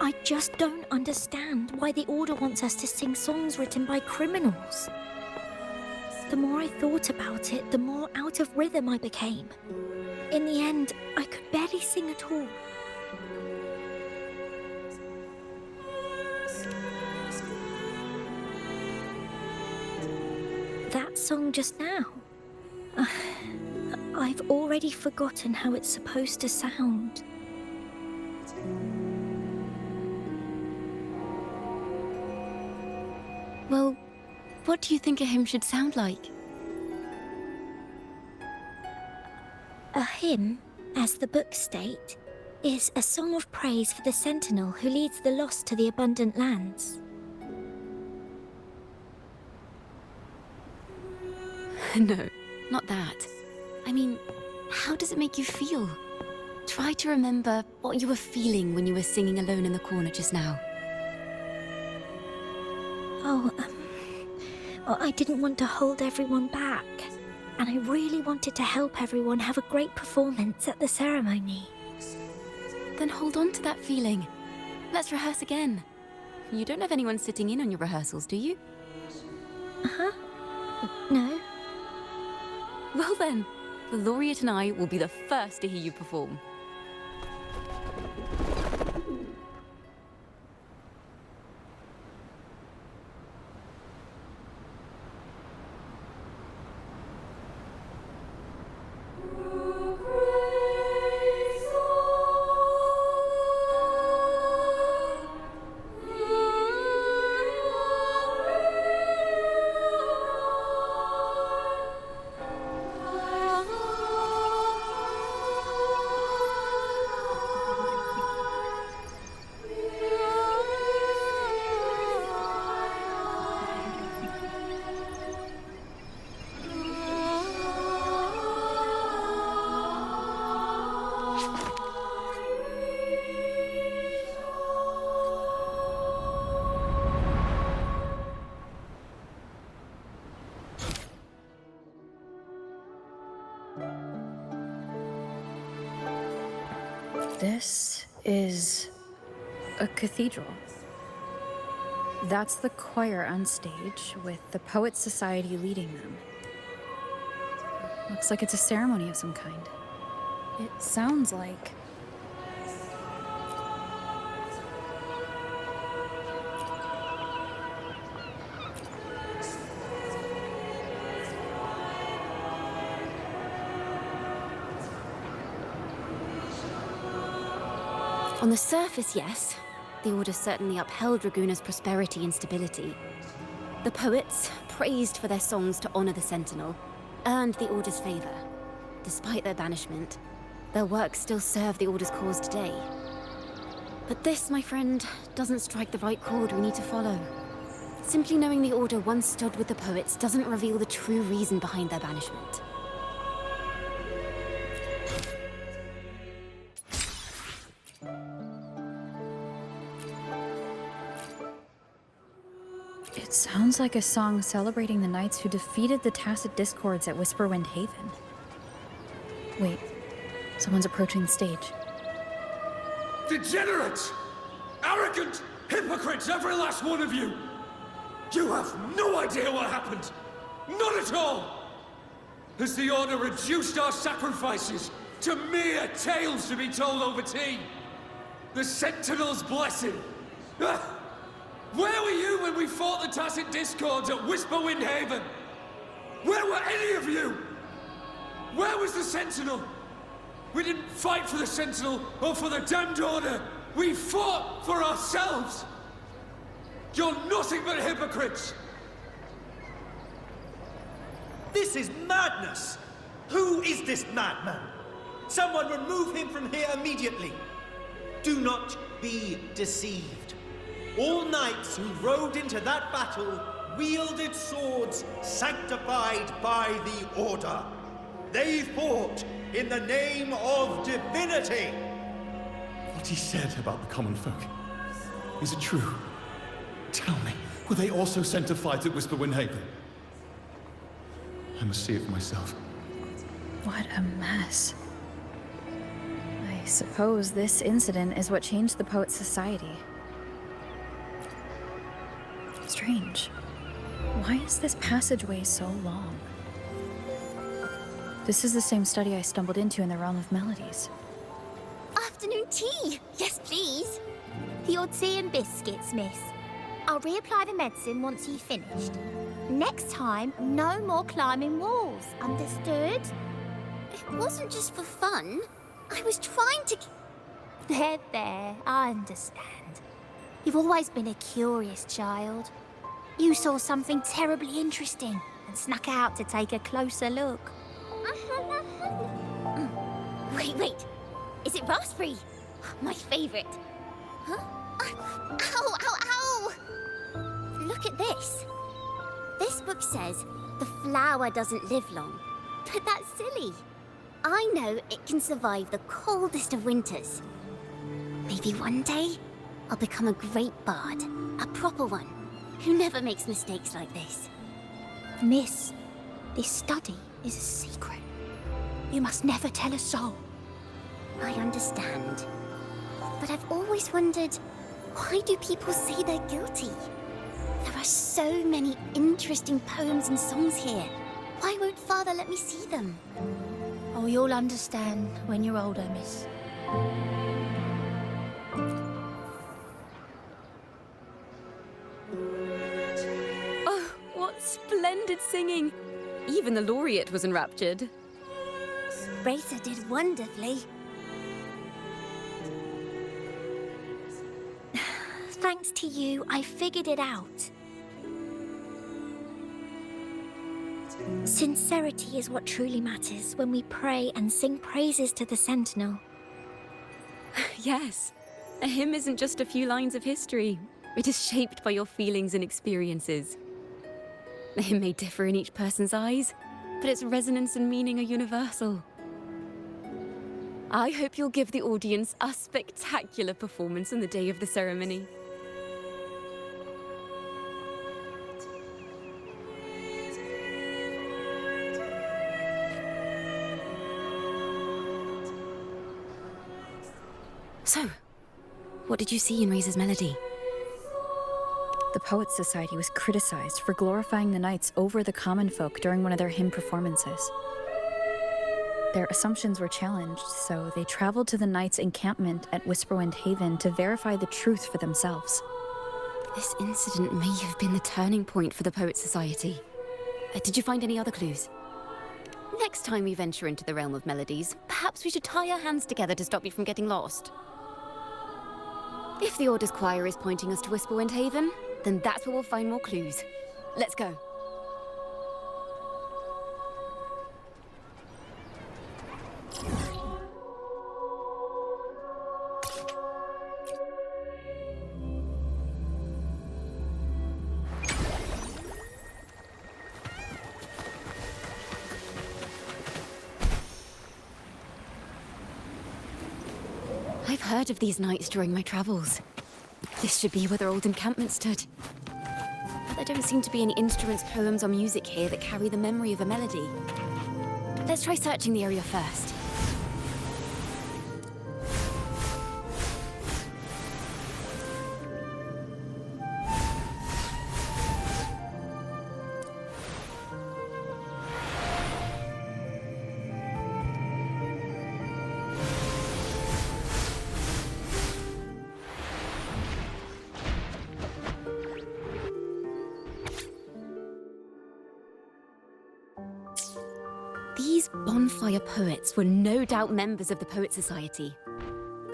I just don't understand why the Order wants us to sing songs written by criminals. The more I thought about it, the more out of rhythm I became. In the end, I could barely sing at all. That song just now. I've already forgotten how it's supposed to sound. Well, what do you think a hymn should sound like? A hymn, as the books state, is a song of praise for the Sentinel who leads the lost to the abundant lands. No, not that. I mean, how does it make you feel? Try to remember what you were feeling when you were singing alone in the corner just now. I didn't want to hold everyone back, and I really wanted to help everyone have a great performance at the ceremony. Then hold on to that feeling. Let's rehearse again. You don't have anyone sitting in on your rehearsals, do you? Uh-huh. No. Well then, the laureate and I will be the first to hear you perform. This is a cathedral. That's the choir on stage, with the Poets Society leading them. Looks like it's a ceremony of some kind. It sounds like... On the surface, yes. The Order certainly upheld Raguna's prosperity and stability. The poets, praised for their songs to honor the Sentinel, earned the Order's favor. Despite their banishment, their works still serve the Order's cause today. But this, my friend, doesn't strike the right chord we need to follow. Simply knowing the Order once stood with the poets doesn't reveal the true reason behind their banishment. It sounds like a song celebrating the knights who defeated the Tacit Discords at Whisperwind Haven. Wait, someone's approaching the stage. Degenerates! Arrogant hypocrites, every last one of you! You have no idea what happened! Not at all! Has the Order reduced our sacrifices to mere tales to be told over tea? The Sentinel's blessing! Where were you when we fought the Tacit Discords at Whisperwind Haven? Where were any of you? Where was the Sentinel? We didn't fight for the Sentinel or for the damned Order. We fought for ourselves. You're nothing but hypocrites. This is madness! Who is this madman? Someone remove him from here immediately. Do not be deceived. All knights who rode into that battle wielded swords sanctified by the Order. They fought in the name of divinity. What he said about the common folk, is it true? Tell me, were they also sent to fight at Whisperwind Haven? I must see it for myself. What a mess. I suppose this incident is what changed the Poets Society. Strange. Why is this passageway so long? This is the same study I stumbled into in the Realm of Melodies. Afternoon tea! Yes, please. Your tea and biscuits, miss. I'll reapply the medicine once you've finished. Next time, no more climbing walls. Understood? It wasn't just for fun. I was trying to... There, I understand. You've always been a curious child. You saw something terribly interesting and snuck out to take a closer look. Wait. Is it raspberry? My favorite. Huh? Ow! Look at this. This book says the flower doesn't live long. But that's silly. I know it can survive the coldest of winters. Maybe one day, I'll become a great bard. A proper one, who never makes mistakes like this. Miss, this study is a secret. You must never tell a soul. I understand. But I've always wondered, why do people say they're guilty? There are so many interesting poems and songs here. Why won't Father let me see them? Oh, you'll understand when you're older, miss. Oh, what splendid singing! Even the laureate was enraptured. Racer did wonderfully. Thanks to you, I figured it out. Sincerity is what truly matters when we pray and sing praises to the Sentinel. Yes, a hymn isn't just a few lines of history. It is shaped by your feelings and experiences. A hymn may differ in each person's eyes, but its resonance and meaning are universal. I hope you'll give the audience a spectacular performance on the day of the ceremony. So, what did you see in Razor's melody? The Poets Society was criticized for glorifying the knights over the common folk during one of their hymn performances. Their assumptions were challenged, so they traveled to the knights' encampment at Whisperwind Haven to verify the truth for themselves. This incident may have been the turning point for the Poets Society. Did you find any other clues? Next time we venture into the realm of melodies, perhaps we should tie our hands together to stop you from getting lost. If the Order's choir is pointing us to Whisperwind Haven, then that's where we'll find more clues. Let's go. I've heard of these nights during my travels. This should be where their old encampment stood. But there don't seem to be any instruments, poems, or music here that carry the memory of a melody. Let's try searching the area first. These bonfire poets were no doubt members of the Poet Society.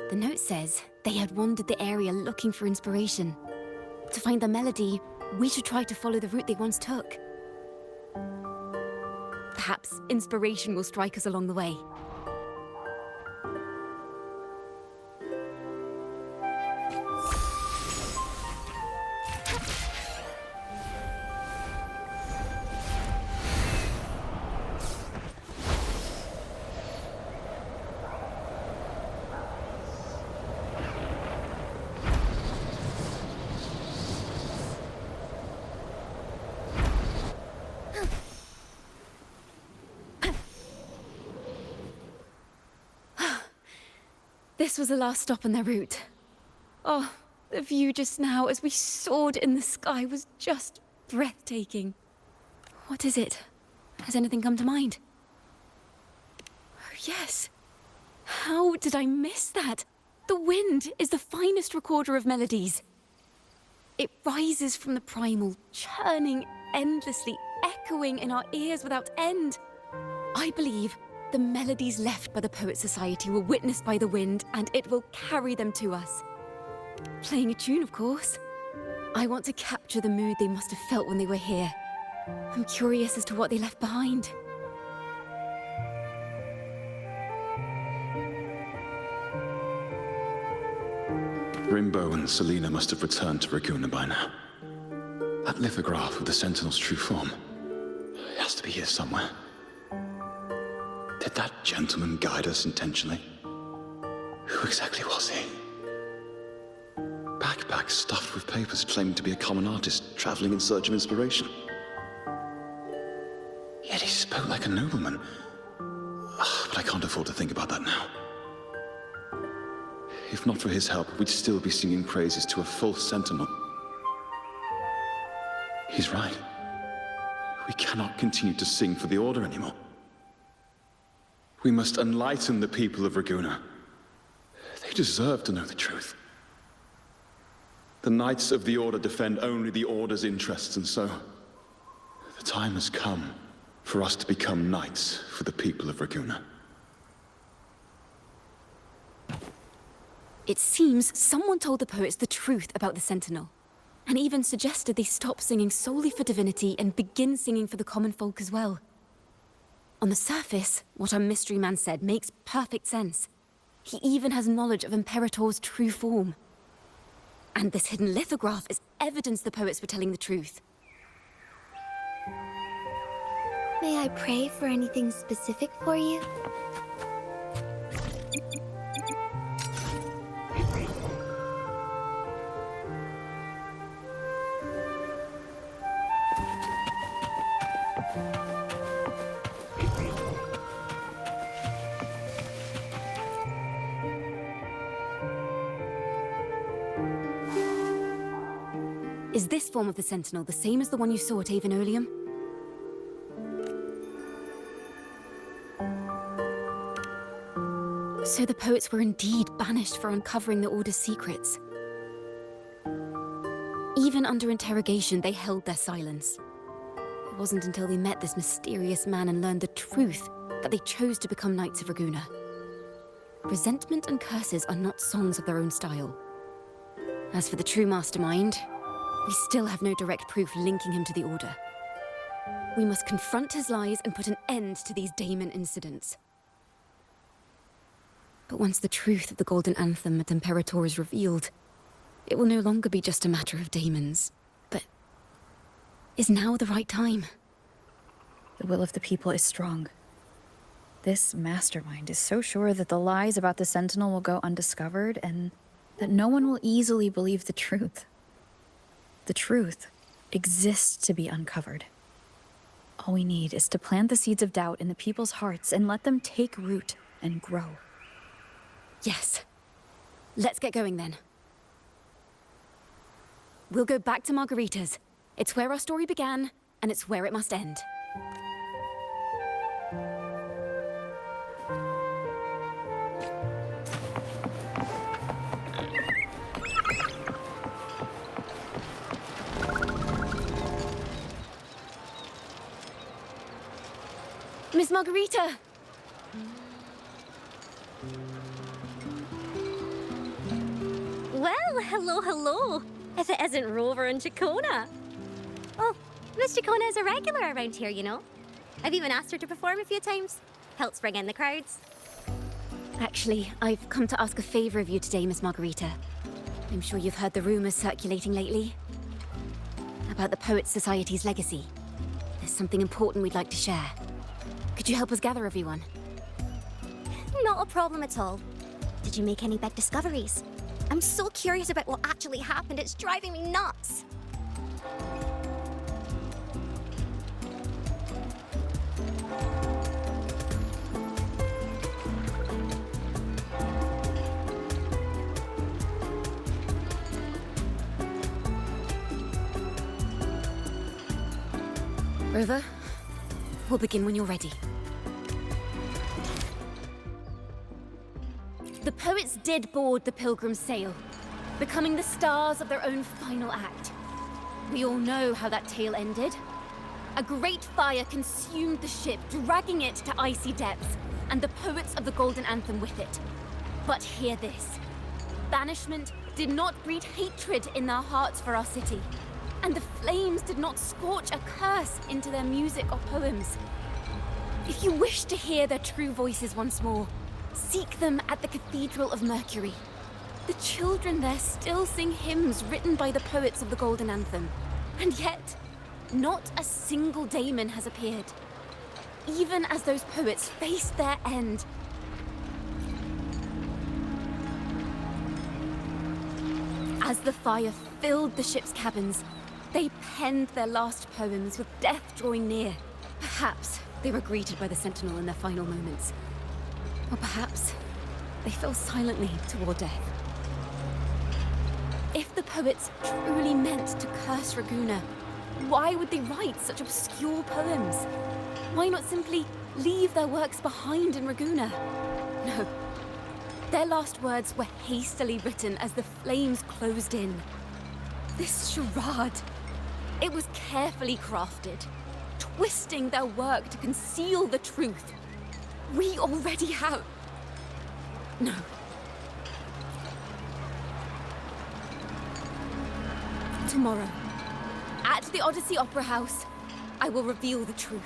The note says they had wandered the area looking for inspiration. To find the melody, we should try to follow the route they once took. Perhaps inspiration will strike us along the way. This was the last stop on their route. Oh, the view just now as we soared in the sky was just breathtaking. What is it? Has anything come to mind? Oh, yes. How did I miss that? The wind is the finest recorder of melodies. It rises from the primal, churning endlessly, echoing in our ears without end. I believe the melodies left by the Poet Society were witnessed by the wind, and it will carry them to us. Playing a tune, of course. I want to capture the mood they must have felt when they were here. I'm curious as to what they left behind. Rimbo and Selena must have returned to Raguna by now. That lithograph of the Sentinel's true form. It has to be here somewhere. Did that gentleman guide us intentionally? Who exactly was he? Backpack stuffed with papers claiming to be a common artist traveling in search of inspiration. Yet he spoke like a nobleman. But I can't afford to think about that now. If not for his help, we'd still be singing praises to a false sentinel. He's right. We cannot continue to sing for the Order anymore. We must enlighten the people of Raguna. They deserve to know the truth. The Knights of the Order defend only the Order's interests, and so the time has come for us to become knights for the people of Raguna. It seems someone told the poets the truth about the Sentinel, and even suggested they stop singing solely for divinity and begin singing for the common folk as well. On the surface, what our mystery man said makes perfect sense. He even has knowledge of Imperator's true form. And this hidden lithograph is evidence the poets were telling the truth. May I pray for anything specific for you? Is this form of the Sentinel the same as the one you saw at Avon Oleum? So the poets were indeed banished for uncovering the Order's secrets. Even under interrogation, they held their silence. It wasn't until they met this mysterious man and learned the truth that they chose to become Knights of Raguna. Resentment and curses are not songs of their own style. As for the true mastermind, we still have no direct proof linking him to the Order. We must confront his lies and put an end to these Daemon incidents. But once the truth of the Golden Anthem at Imperator is revealed, it will no longer be just a matter of daemons. But is now the right time? The will of the people is strong. This mastermind is so sure that the lies about the Sentinel will go undiscovered and that no one will easily believe the truth. The truth exists to be uncovered. All we need is to plant the seeds of doubt in the people's hearts and let them take root and grow. Yes. Let's get going then. We'll go back to Margarita's. It's where our story began, and it's where it must end. Miss Margarita! Well, hello. If it isn't Rover and Chacona. Oh, Miss Chacona is a regular around here, you know. I've even asked her to perform a few times. Helps bring in the crowds. Actually, I've come to ask a favor of you today, Miss Margarita. I'm sure you've heard the rumors circulating lately about the Poets Society's legacy. There's something important we'd like to share. Could you help us gather everyone? Not a problem at all. Did you make any big discoveries? I'm so curious about what actually happened. It's driving me nuts. Rover, we'll begin when you're ready. The poets did board the Pilgrim's sail, becoming the stars of their own final act. We all know how that tale ended. A great fire consumed the ship, dragging it to icy depths, and the poets of the Golden Anthem with it. But hear this. Banishment did not breed hatred in their hearts for our city, and the flames did not scorch a curse into their music or poems. If you wish to hear their true voices once more, seek them at the Cathedral of Mercury. The children there still sing hymns written by the poets of the Golden Anthem. And yet, not a single daemon has appeared. Even as those poets faced their end. As the fire filled the ship's cabins, they penned their last poems with death drawing near. Perhaps they were greeted by the Sentinel in their final moments. Or perhaps they fell silently toward death. If the poets truly meant to curse Raguna, why would they write such obscure poems? Why not simply leave their works behind in Raguna? No. Their last words were hastily written as the flames closed in. This charade, it was carefully crafted, twisting their work to conceal the truth. We already have... No. Tomorrow, at the Odyssey Opera House, I will reveal the truth.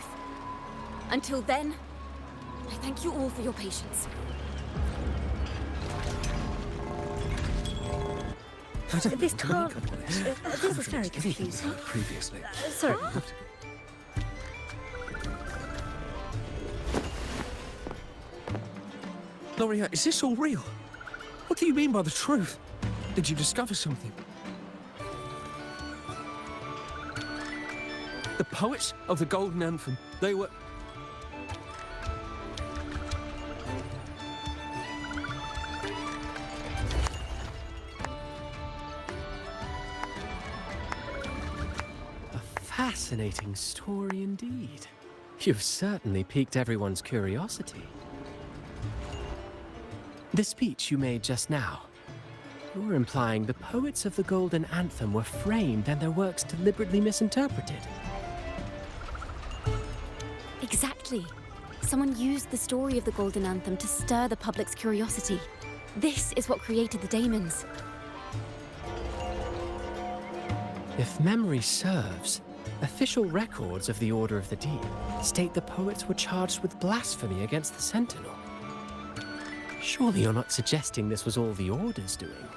Until then, I thank you all for your patience. This can't... this was very confusing. Previously. Sorry. Loria, is this all real? What do you mean by the truth? Did you discover something? The poets of the Golden Anthem, they were... fascinating story indeed. You've certainly piqued everyone's curiosity. The speech you made just now, you're implying the poets of the Golden Anthem were framed and their works deliberately misinterpreted. Exactly. Someone used the story of the Golden Anthem to stir the public's curiosity. This is what created the daemons. If memory serves, official records of the Order of the Deep state the poets were charged with blasphemy against the Sentinel. Surely you're not suggesting this was all the Order's doing?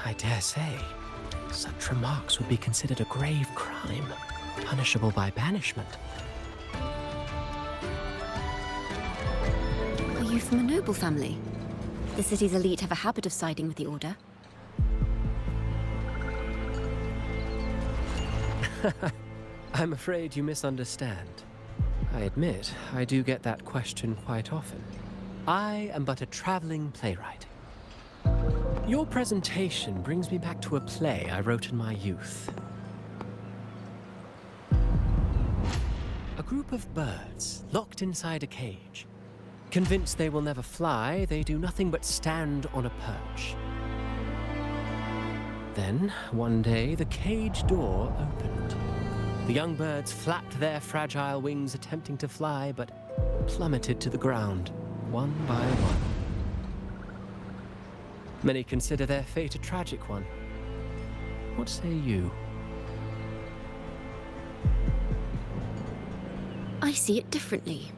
I dare say, such remarks would be considered a grave crime, punishable by banishment. Are you from a noble family? The city's elite have a habit of siding with the Order. I'm afraid you misunderstand. I admit, I do get that question quite often. I am but a traveling playwright. Your presentation brings me back to a play I wrote in my youth. A group of birds locked inside a cage. Convinced they will never fly, they do nothing but stand on a perch. Then, one day, the cage door opened. The young birds flapped their fragile wings attempting to fly, but plummeted to the ground, one by one. Many consider their fate a tragic one. What say you? I see it differently.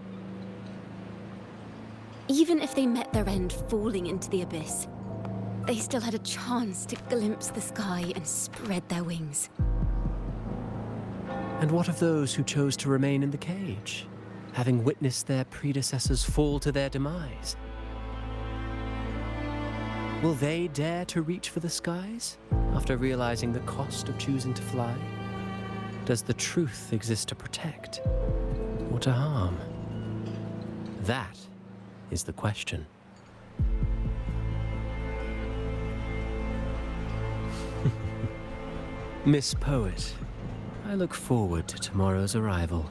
Even if they met their end falling into the abyss, they still had a chance to glimpse the sky and spread their wings. And what of those who chose to remain in the cage, having witnessed their predecessors fall to their demise? Will they dare to reach for the skies after realizing the cost of choosing to fly? Does the truth exist to protect or to harm? That is the question. Miss Poet, I look forward to tomorrow's arrival.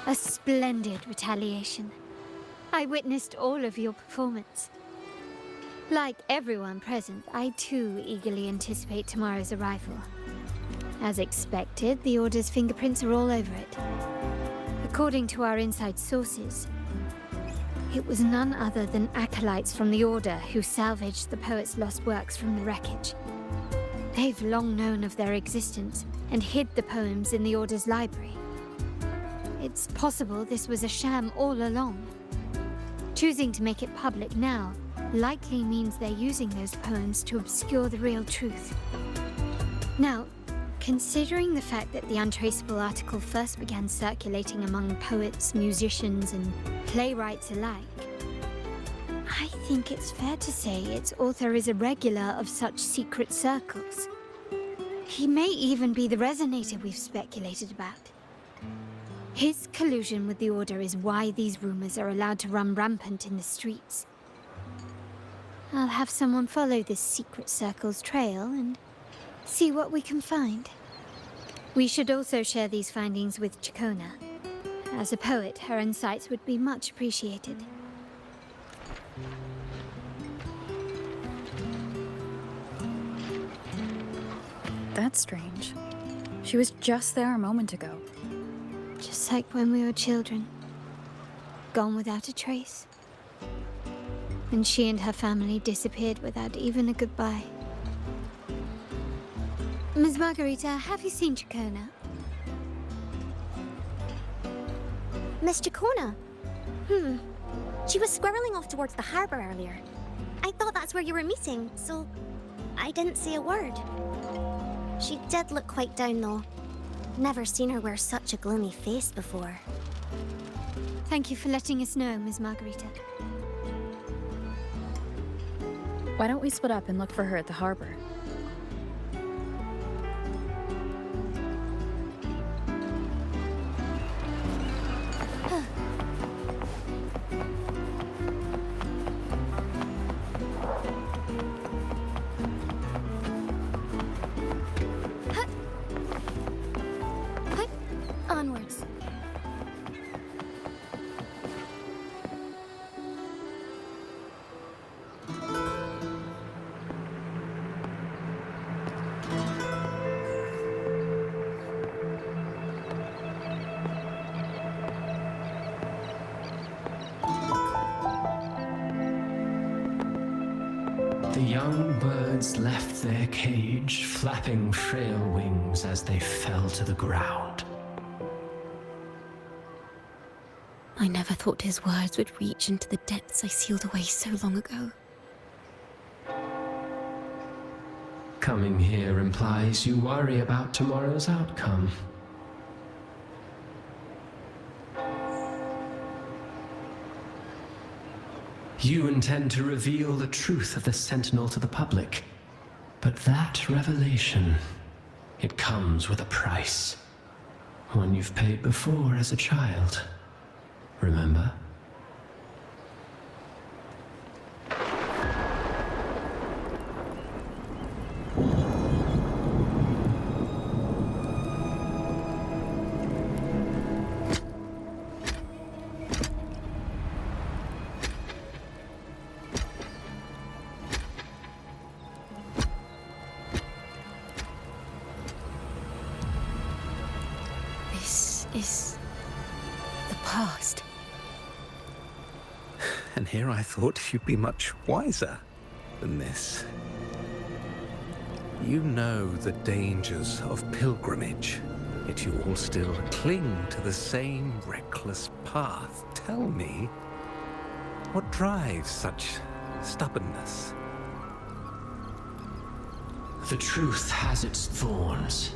A splendid retaliation. I witnessed all of your performance. Like everyone present, I too eagerly anticipate tomorrow's arrival. As expected, the Order's fingerprints are all over it. According to our inside sources, it was none other than acolytes from the Order who salvaged the poet's lost works from the wreckage. They've long known of their existence and hid the poems in the Order's library. It's possible this was a sham all along. Choosing to make it public now likely means they're using those poems to obscure the real truth. Now, considering the fact that the untraceable article first began circulating among poets, musicians, and playwrights alike, I think it's fair to say its author is a regular of such secret circles. He may even be the resonator we've speculated about. His collusion with the Order is why these rumors are allowed to run rampant in the streets. I'll have someone follow this secret circle's trail and see what we can find. We should also share these findings with Chacona. As a poet, her insights would be much appreciated. That's strange. She was just there a moment ago. Just like when we were children. Gone without a trace. And she and her family disappeared without even a goodbye. Ms. Margarita, have you seen Chacona? Miss Chacona? She was squirreling off towards the harbor earlier. I thought that's where you were meeting, so I didn't say a word. She did look quite down, though. Never seen her wear such a gloomy face before. Thank you for letting us know, Ms. Margarita. Why don't we split up and look for her at the harbor? Onwards. The young birds left their cage, flapping frail wings as they fell to the ground. I never thought his words would reach into the depths I sealed away so long ago. Coming here implies you worry about tomorrow's outcome. You intend to reveal the truth of the Sentinel to the public. But that revelation, it comes with a price. One you've paid before as a child. Remember? This is the past. And here I thought you'd be much wiser than this. You know the dangers of pilgrimage, yet you all still cling to the same reckless path. Tell me, what drives such stubbornness? The truth has its thorns,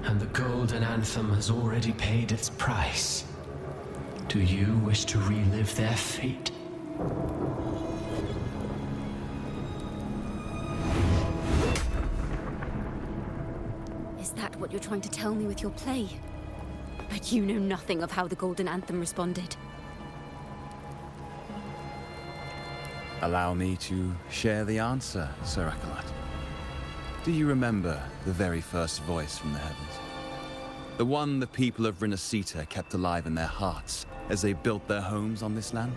and the Golden Anthem has already paid its price. Do you wish to relive their fate? Is that what you're trying to tell me with your play? But you know nothing of how the Golden Anthem responded. Allow me to share the answer, Sir Acolyte. Do you remember the very first voice from the heavens? The one the people of Rinascita kept alive in their hearts as they built their homes on this land?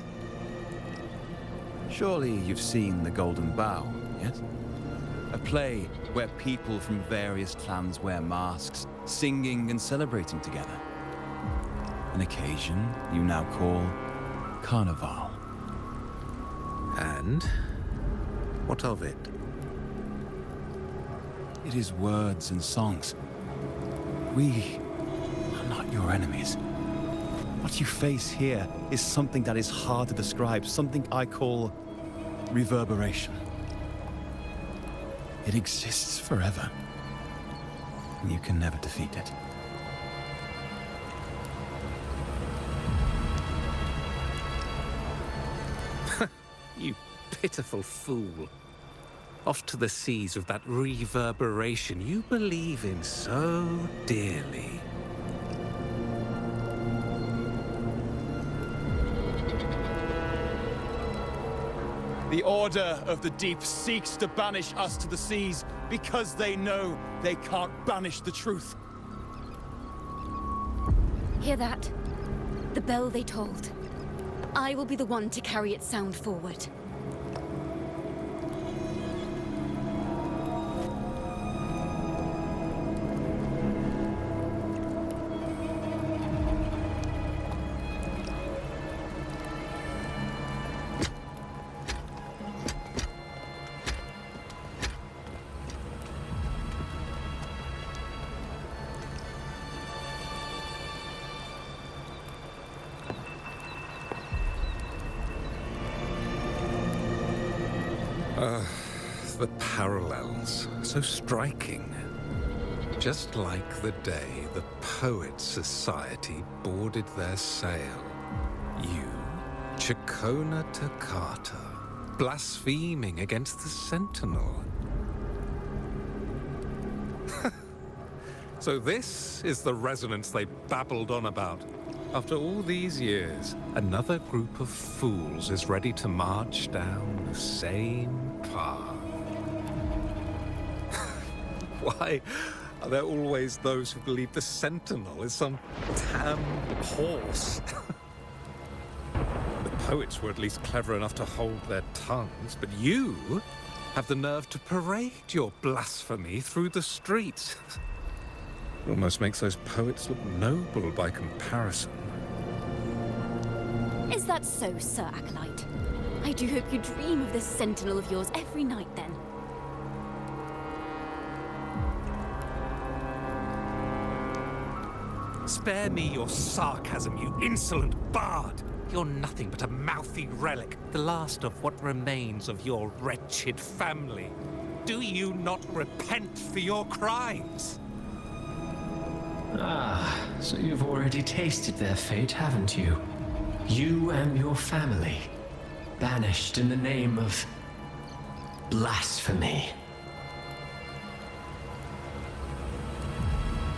Surely you've seen The Golden Bough, yes? A play where people from various clans wear masks, singing and celebrating together. An occasion you now call Carnival. And what of it? It is words and songs. We are not your enemies. What you face here is something that is hard to describe, something I call reverberation. It exists forever, and you can never defeat it. You pitiful fool. Off to the seas of that reverberation you believe in so dearly. The Order of the Deep seeks to banish us to the seas because they know they can't banish the truth. Hear that? The bell they tolled. I will be the one to carry its sound forward. The parallels, so striking. Just like the day the Poets Society boarded their sail. You, Chacona Takata, blaspheming against the Sentinel. So this is the resonance they babbled on about. After all these years, another group of fools is ready to march down the same path. Why are there always those who believe the Sentinel is some damn horse? The poets were at least clever enough to hold their tongues, but you have the nerve to parade your blasphemy through the streets. Almost makes those poets look noble by comparison. Is that so, Sir Acolyte? I do hope you dream of this sentinel of yours every night, then. Spare me your sarcasm, you insolent bard! You're nothing but a mouthy relic, the last of what remains of your wretched family. Do you not repent for your crimes? Ah, so you've already tasted their fate, haven't you? You and your family, banished in the name of blasphemy.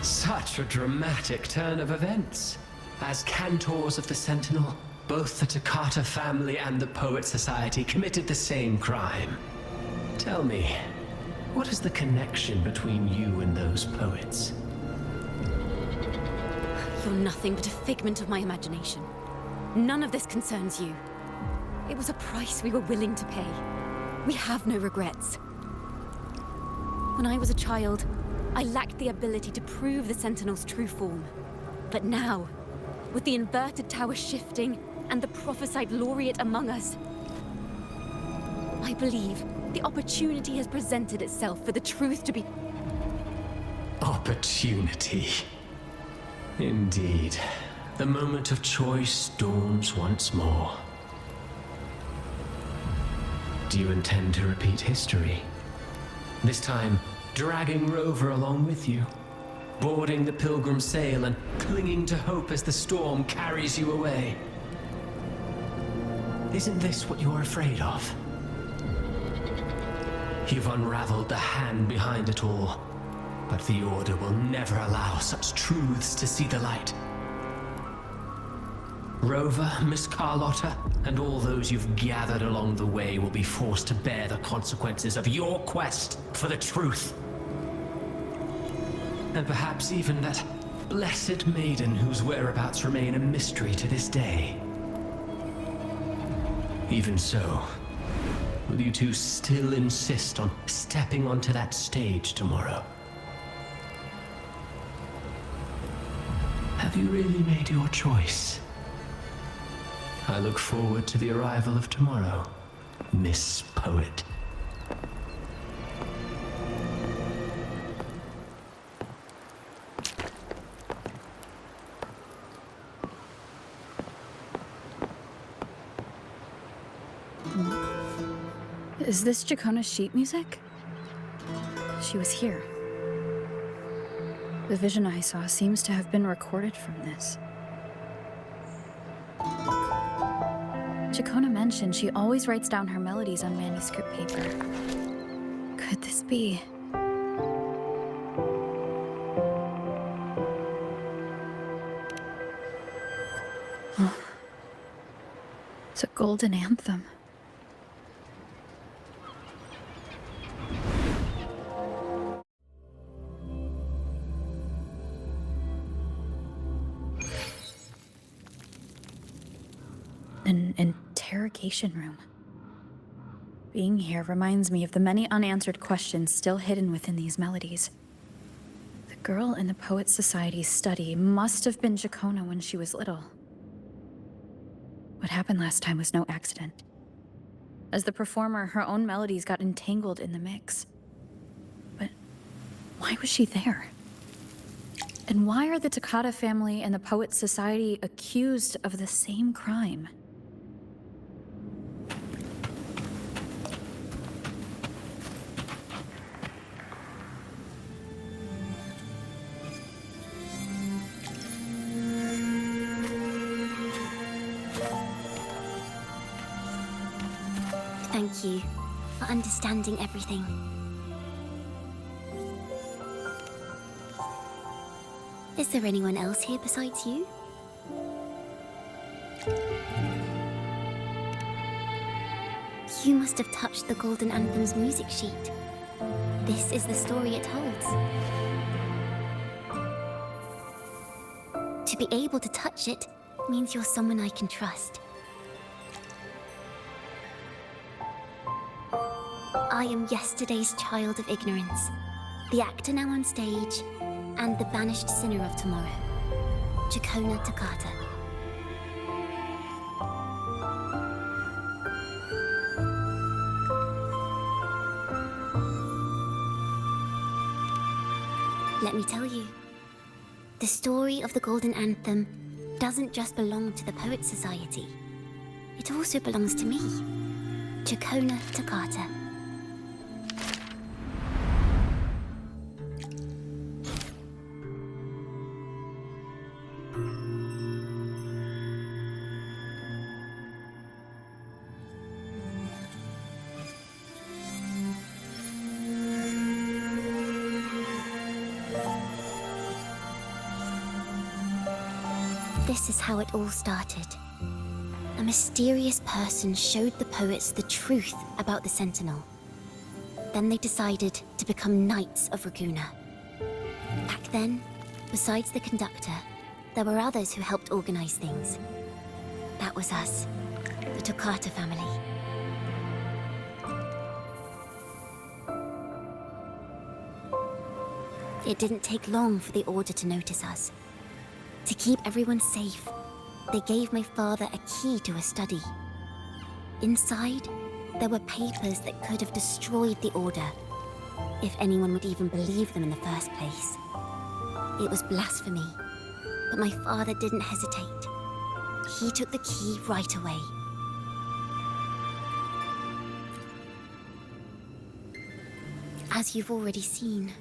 Such a dramatic turn of events. As cantors of the Sentinel, both the Takata family and the Poet Society committed the same crime. Tell me, what is the connection between you and those poets? You're nothing but a figment of my imagination. None of this concerns you. It was a price we were willing to pay. We have no regrets. When I was a child, I lacked the ability to prove the Sentinel's true form. But now, with the inverted tower shifting and the prophesied laureate among us, I believe the opportunity has presented itself for the truth to be... Opportunity. Indeed. The moment of choice dawns once more. Do you intend to repeat history? This time, dragging Rover along with you, boarding the pilgrim sail and clinging to hope as the storm carries you away. Isn't this what you're afraid of? You've unraveled the hand behind it all, but the Order will never allow such truths to see the light. Rover, Miss Carlotta, and all those you've gathered along the way will be forced to bear the consequences of your quest for the truth. And perhaps even that blessed maiden whose whereabouts remain a mystery to this day. Even so, will you two still insist on stepping onto that stage tomorrow? Have you really made your choice? I look forward to the arrival of tomorrow, Miss Poet. Is this Chacona's sheet music? She was here. The vision I saw seems to have been recorded from this. Chacona mentioned she always writes down her melodies on manuscript paper. Could this be? Oh. It's a golden anthem. An interrogation room. Being here reminds me of the many unanswered questions still hidden within these melodies. The girl in the Poets Society's study must have been Chacona when she was little. What happened last time was no accident. As the performer, her own melodies got entangled in the mix. But why was she there? And why are the Takata family and the Poets Society accused of the same crime? thank you for understanding everything. Is there anyone else here besides you? You must have touched the Golden Anthem's music sheet. This is the story it holds. To be able to touch it means you're someone I can trust. I am yesterday's child of ignorance, the actor now on stage, and the banished sinner of tomorrow, Chacona Takata. Let me tell you, the story of the Golden Anthem doesn't just belong to the Poets Society. It also belongs to me, Chacona Takata. This is how it all started. A mysterious person showed the poets the truth about the Sentinel. Then they decided to become Knights of Raguna. Back then, besides the conductor, there were others who helped organize things. That was us, the Takata family. It didn't take long for the Order to notice us. To keep everyone safe, they gave my father a key to a study. Inside, there were papers that could have destroyed the Order, if anyone would even believe them in the first place. It was blasphemy, but my father didn't hesitate. He took the key right away. As you've already seen,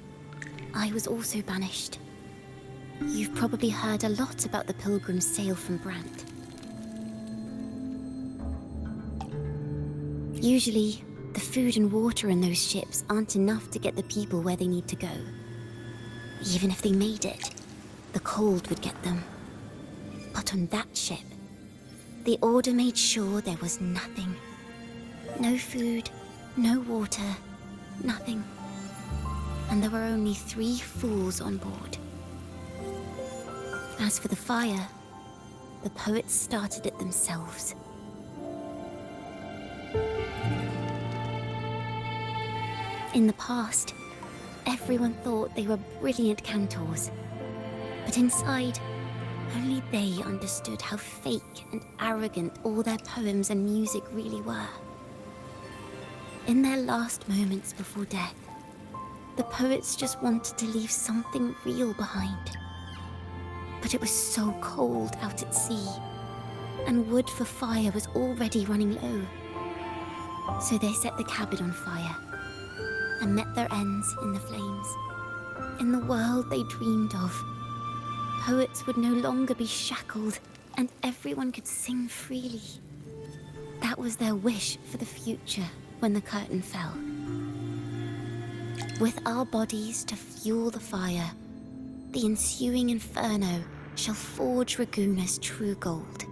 I was also banished. You've probably heard a lot about the Pilgrim's sail from Brant. Usually, the food and water in those ships aren't enough to get the people where they need to go. Even if they made it, the cold would get them. But on that ship, the Order made sure there was nothing. No food, no water, nothing. And there were only 3 fools on board. As for the fire, the poets started it themselves. In the past, everyone thought they were brilliant cantors. But inside, only they understood how fake and arrogant all their poems and music really were. In their last moments before death, the poets just wanted to leave something real behind. But it was so cold out at sea, and wood for fire was already running low. So they set the cabin on fire, and met their ends in the flames. In the world they dreamed of, poets would no longer be shackled, and everyone could sing freely. That was their wish for the future when the curtain fell. With our bodies to fuel the fire, the ensuing inferno shall forge Raguna's true gold.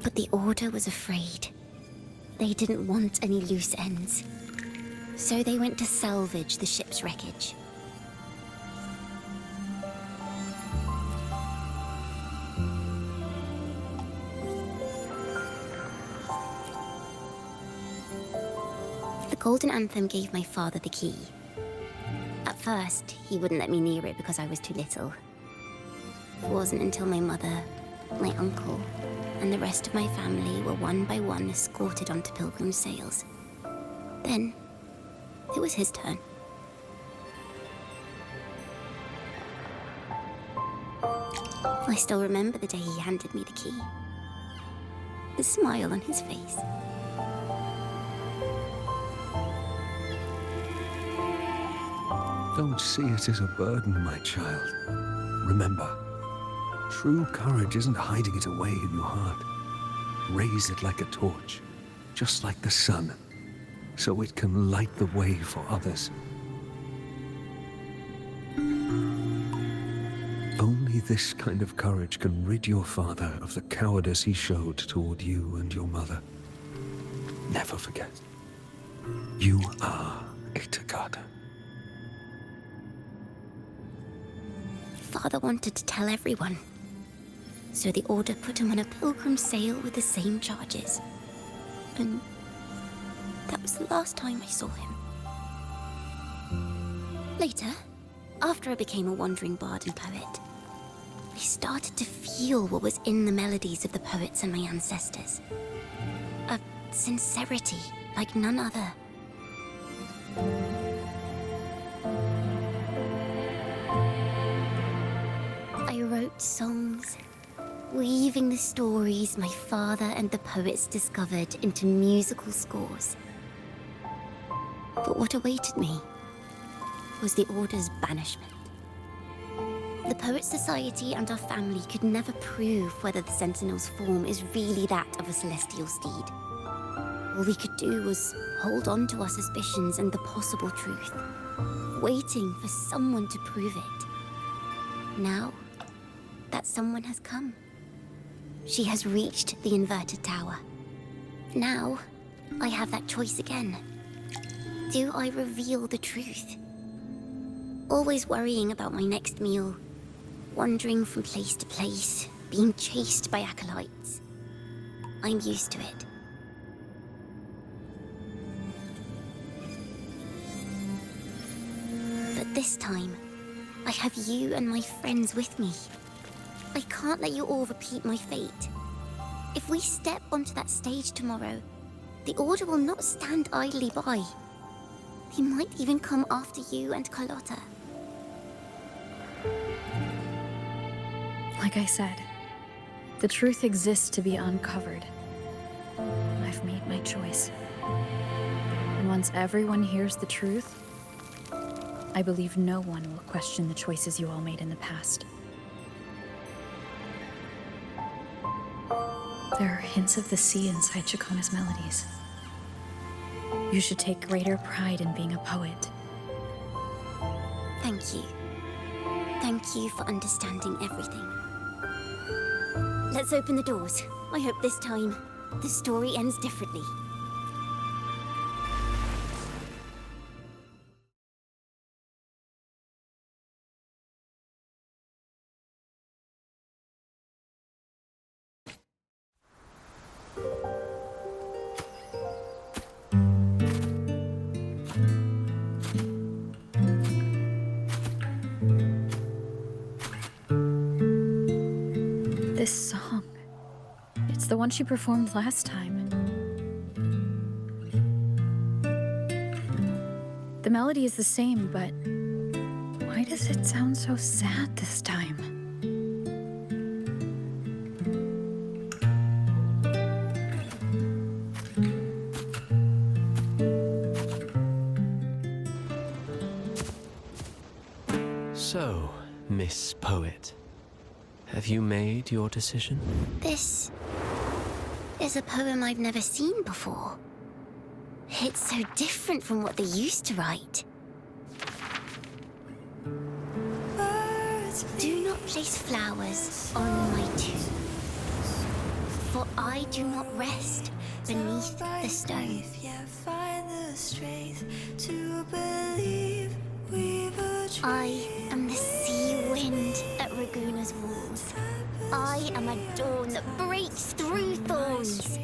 But the Order was afraid. They didn't want any loose ends. So they went to salvage the ship's wreckage. The Golden Anthem gave my father the key. At first, he wouldn't let me near it because I was too little. It wasn't until my mother, my uncle, and the rest of my family were one by one escorted onto Pilgrim's sails. Then, it was his turn. I still remember the day he handed me the key. The smile on his face. Don't see it as a burden, my child. Remember, True courage isn't hiding it away in your heart. Raise it like a torch, just like the sun, so it can light the way for others. Only this kind of courage can rid your father of the cowardice he showed toward you and your mother. Never forget. You are a Takata. Father wanted to tell everyone. So the Order put him on a pilgrim sail with the same charges. And that was the last time I saw him. Later, after I became a wandering bard and poet, I started to feel what was in the melodies of the poets and my ancestors. A sincerity like none other. I wrote songs, weaving the stories my father and the poets discovered into musical scores. But what awaited me was the Order's banishment. The Poet Society and our family could never prove whether the Sentinel's form is really that of a celestial steed. All we could do was hold on to our suspicions and the possible truth, waiting for someone to prove it. Now, that someone has come. She has reached the inverted tower. Now, I have that choice again. Do I reveal the truth? Always worrying about my next meal, wandering from place to place, being chased by acolytes. I'm used to it. But this time, I have you and my friends with me. I can't let you all repeat my fate. If we step onto that stage tomorrow, the Order will not stand idly by. They might even come after you and Carlotta. Like I said, the truth exists to be uncovered. I've made my choice. And once everyone hears the truth, I believe no one will question the choices you all made in the past. There are hints of the sea inside Chacona's melodies. You should take greater pride in being a poet. Thank you. Thank you for understanding everything. Let's open the doors. I hope this time, the story ends differently. This song, it's the one she performed last time. The melody is the same, but why does it sound so sad this time? So, Miss Poet, have you made your decision? This is a poem I've never seen before. It's so different from what they used to write. Do not place flowers on my tomb, for I do not rest beneath the stone. I am the sea wind at Raguna's walls. I am a dawn that breaks through thorns.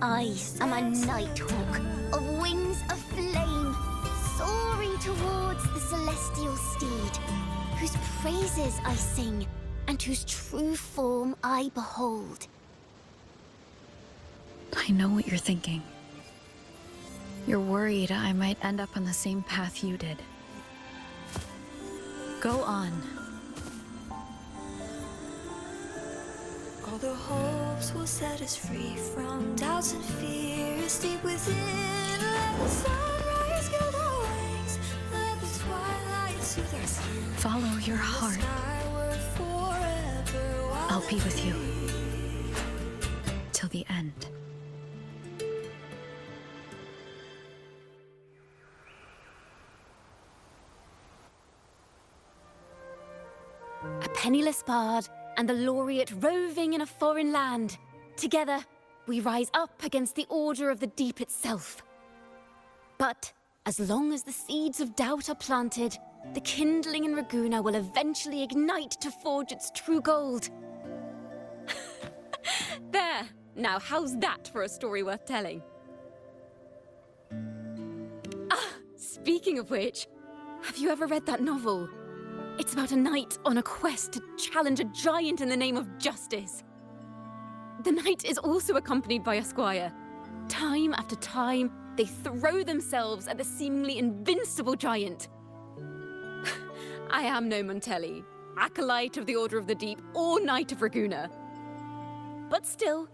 I am a nighthawk of wings of flame, soaring towards the celestial steed, whose praises I sing and whose true form I behold. I know what you're thinking. You're worried I might end up on the same path you did. Go on. All the hopes will set us free from doubts and fears deep within. Let the sunrise gild our wings. Let the twilight soothe our skin. Follow your heart. Sky word for I'll be with you. Till the end. A penniless bard and the laureate roving in a foreign land. Together, we rise up against the order of the deep itself. But as long as the seeds of doubt are planted, the kindling in Raguna will eventually ignite to forge its true gold. There! Now, how's that for a story worth telling? Ah, speaking of which, have you ever read that novel? It's about a knight on a quest to challenge a giant in the name of justice. The knight is also accompanied by a squire. Time after time, they throw themselves at the seemingly invincible giant. I am no Montelli, acolyte of the Order of the Deep, or Knight of Raguna. But still,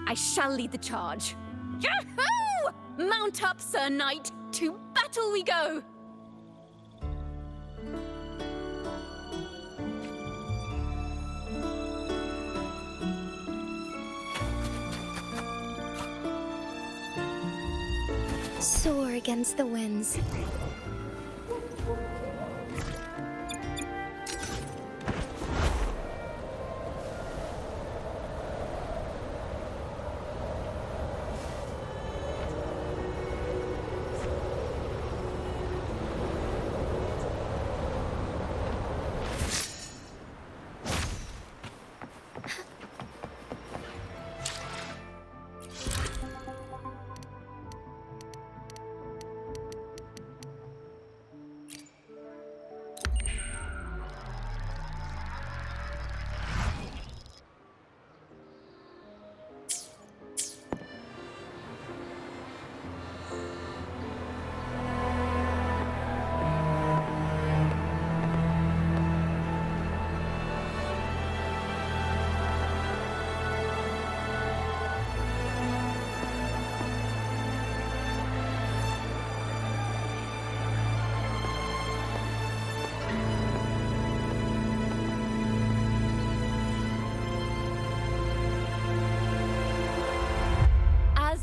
I shall lead the charge. Yahoo! Mount up, Sir Knight! To battle we go! Soar against the winds.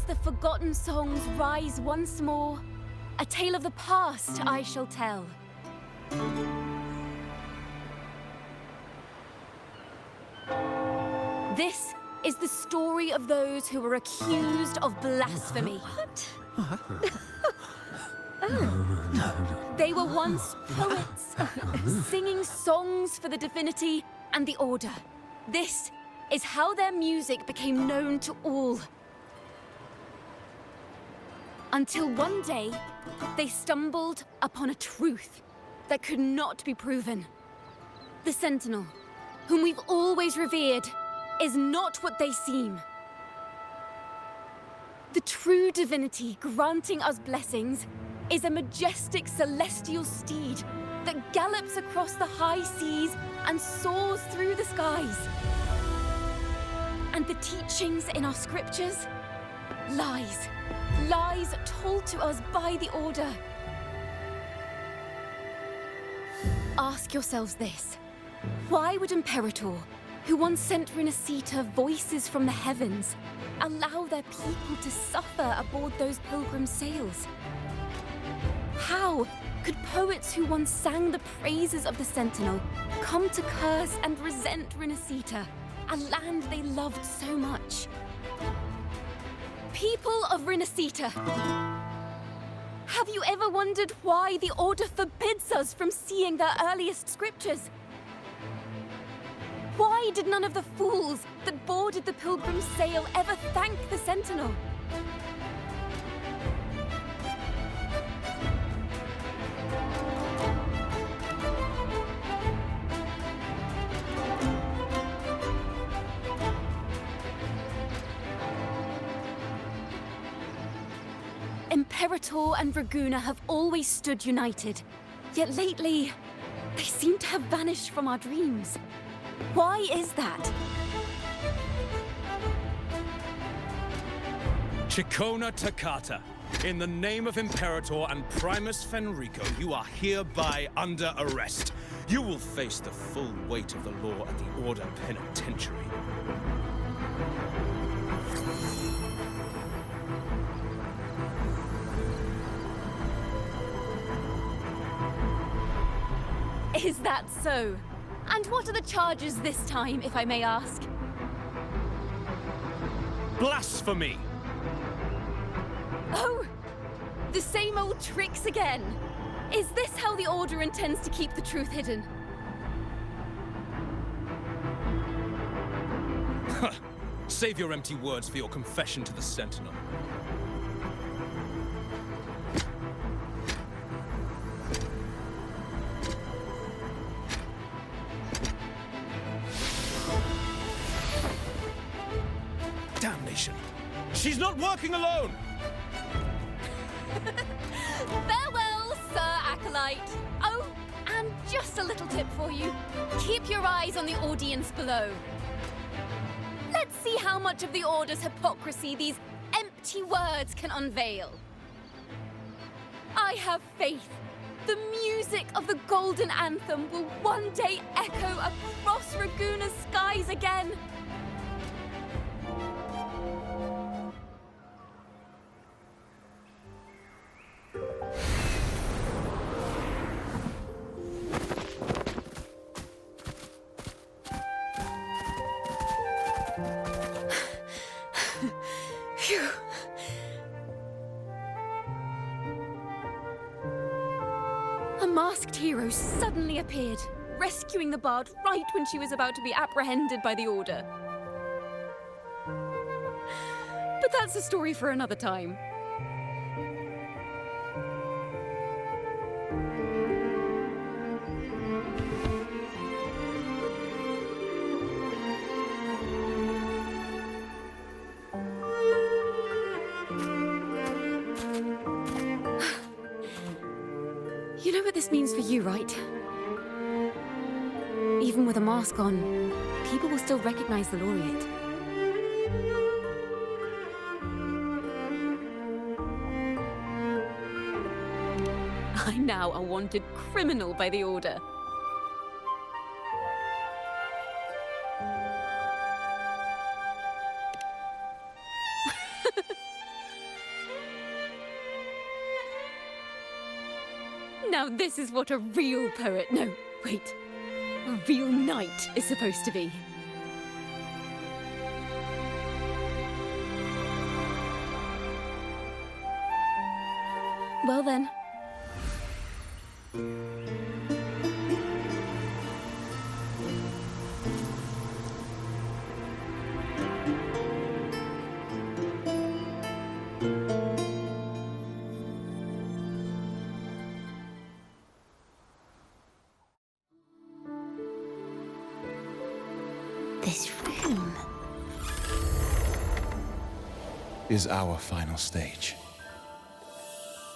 The forgotten songs rise once more, a tale of the past I shall tell. This is the story of those who were accused of blasphemy. They were once poets, singing songs for the divinity and the order. This is how their music became known to all. Until one day, they stumbled upon a truth that could not be proven. The Sentinel, whom we've always revered, is not what they seem. The true divinity granting us blessings is a majestic celestial steed that gallops across the high seas and soars through the skies. And the teachings in our scriptures? Lies. Lies told to us by the Order. Ask yourselves this. Why would Imperator, who once sent Renacita voices from the heavens, allow their people to suffer aboard those pilgrim sails? How could poets who once sang the praises of the Sentinel come to curse and resent Renacita, a land they loved so much? People of Renacita, have you ever wondered why the Order forbids us from seeing their earliest scriptures? Why did none of the fools that boarded the Pilgrim's sail ever thank the Sentinel? Imperator and Raguna have always stood united, yet lately, they seem to have vanished from our dreams. Why is that? Chikona Takata, In the name of Imperator and Primus Fenrico, you are hereby under arrest. You will face the full weight of the law at the Order Penitentiary. Is that so? And what are the charges this time, if I may ask? Blasphemy! Oh! The same old tricks again! Is this how the Order intends to keep the truth hidden? Save your empty words for your confession to the Sentinel. Damnation! She's not working alone! Farewell, Sir Acolyte! Oh, and just a little tip for you. Keep your eyes on the audience below. Let's see how much of the Order's hypocrisy these empty words can unveil. I have faith. The music of the Golden Anthem will one day echo across Raguna's skies again. Phew. A masked hero suddenly appeared, rescuing the bard right when she was about to be apprehended by the Order. But that's a story for another time. You know what this means for you, right? Even with a mask on, people will still recognize the laureate. I'm now a wanted criminal by the Order. Now this is what a real poet, no, wait, a real knight is supposed to be. Well then. This room is our final stage.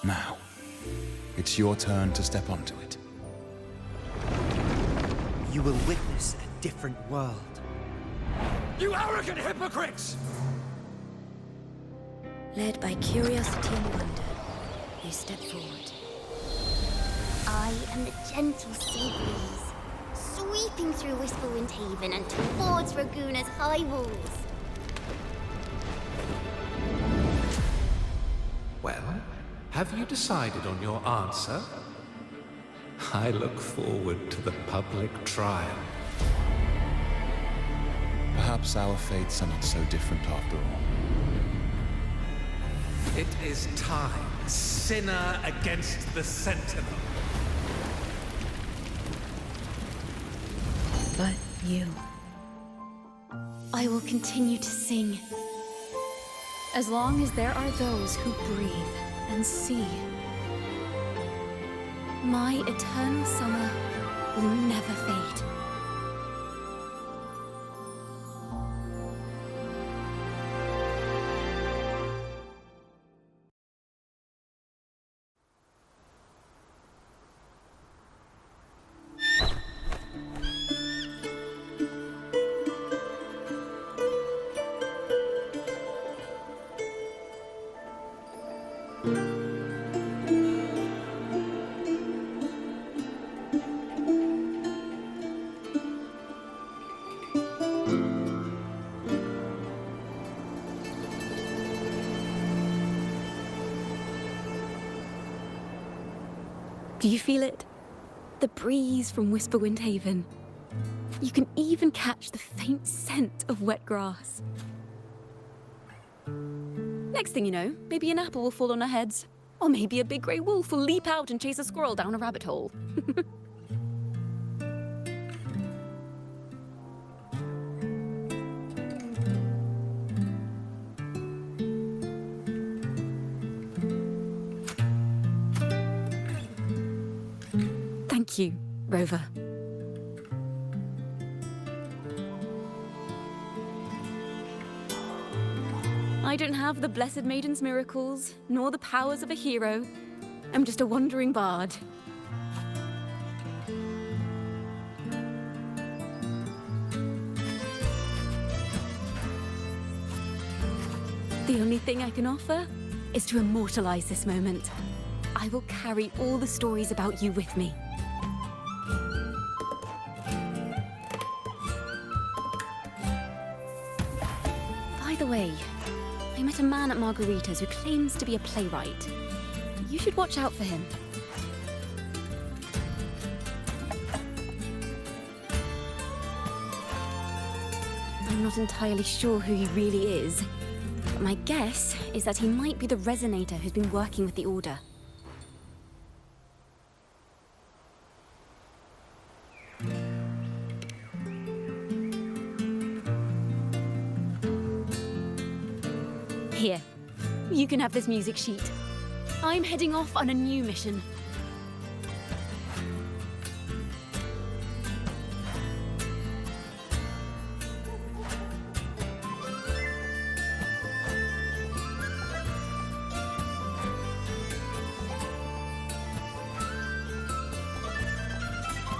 Now, it's your turn to step onto it. You will witness a different world. You arrogant hypocrites! Led by curiosity and wonder, they step forward. I am the gentle sea breeze, sweeping through Whisperwind Haven and towards Raguna's high walls. Well, have you decided on your answer? I look forward to the public trial. Perhaps our fates are not so different after all. It is time, sinner against the Sentinel. But you. I will continue to sing. As long as there are those who breathe and see. My eternal summer will never fade. Do you feel it? The breeze from Whisperwind Haven. You can even catch the faint scent of wet grass. Next thing you know, maybe an apple will fall on our heads. Or maybe a big grey wolf will leap out and chase a squirrel down a rabbit hole. Thank you, Rover. I don't have the Blessed Maiden's miracles, nor the powers of a hero. I'm just a wandering bard. The only thing I can offer is to immortalize this moment. I will carry all the stories about you with me. By the way, I met a man at Margarita's who claims to be a playwright. You should watch out for him. I'm not entirely sure who he really is, but my guess is that he might be the resonator who's been working with the Order. Here, you can have this music sheet. I'm heading off on a new mission.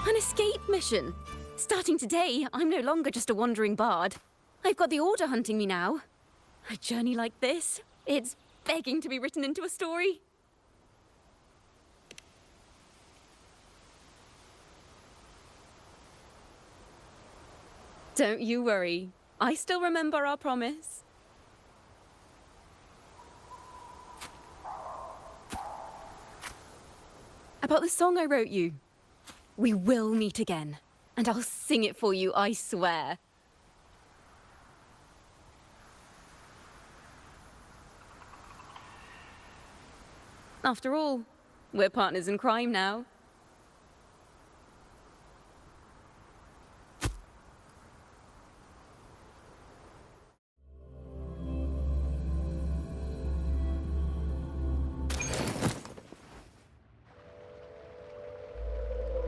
An escape mission. Starting today, I'm no longer just a wandering bard. I've got the Order hunting me now. A journey like this, it's begging to be written into a story. Don't you worry. I still remember our promise. About the song I wrote you. We will meet again, and I'll sing it for you, I swear. After all, we're partners in crime now.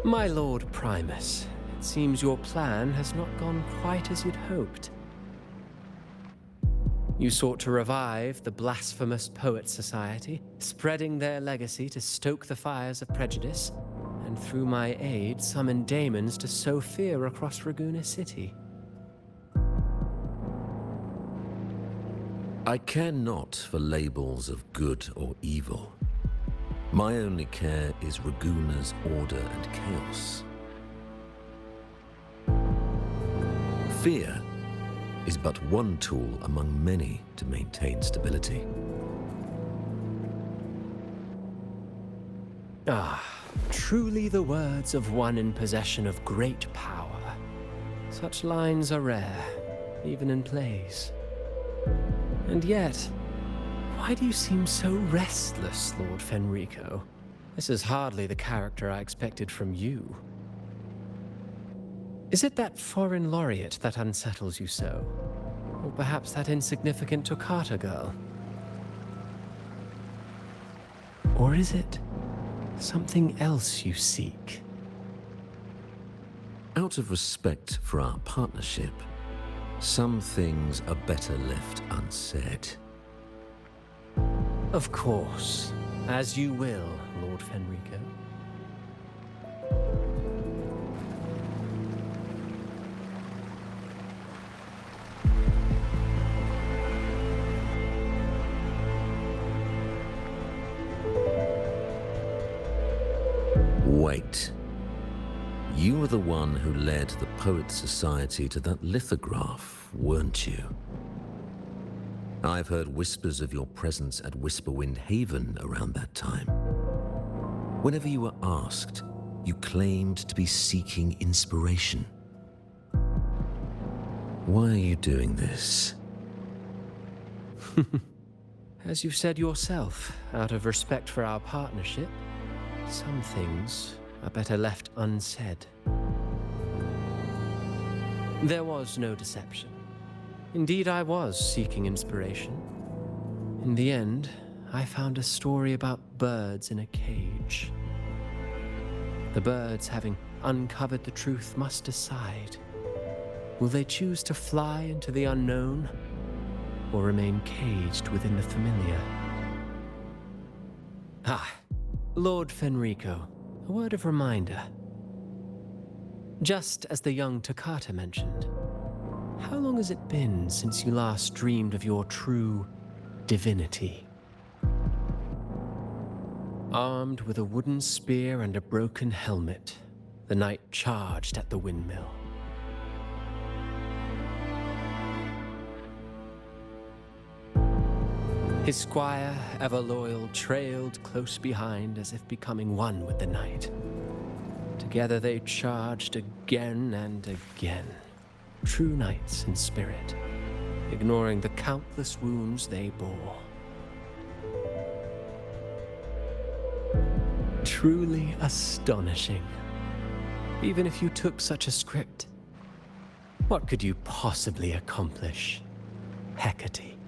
My Lord Primus, it seems your plan has not gone quite as you'd hoped. You sought to revive the Blasphemous Poets Society, spreading their legacy to stoke the fires of prejudice, and through my aid summon daemons to sow fear across Raguena City. I care not for labels of good or evil. My only care is Raguena's order and chaos. Fear is but one tool among many to maintain stability. Ah, truly the words of one in possession of great power. Such lines are rare, even in plays. And yet, why do you seem so restless, Lord Fenrico? This is hardly the character I expected from you. Is it that foreign laureate that unsettles you so? Or perhaps that insignificant Toccata girl? Or is it something else you seek? Out of respect for our partnership, some things are better left unsaid. Of course. As you will, Lord Fenrico. Wait. You were the one who led the Poets Society to that lithograph, weren't you? I've heard whispers of your presence at Whisperwind Haven around that time. Whenever you were asked, you claimed to be seeking inspiration. Why are you doing this? As you've said yourself, out of respect for our partnership, some things are better left unsaid. There was no deception. Indeed, I was seeking inspiration. In the end, I found a story about birds in a cage. The birds, having uncovered the truth, must decide. Will they choose to fly into the unknown, or remain caged within the familiar? Lord Fenrico, a word of reminder. Just as the young Toccata mentioned, how long has it been since you last dreamed of your true divinity? Armed with a wooden spear and a broken helmet, the knight charged at the windmill. His squire, ever loyal, trailed close behind as if becoming one with the knight. Together they charged again and again, true knights in spirit, ignoring the countless wounds they bore. Truly astonishing. Even if you took such a script, what could you possibly accomplish, Hecate?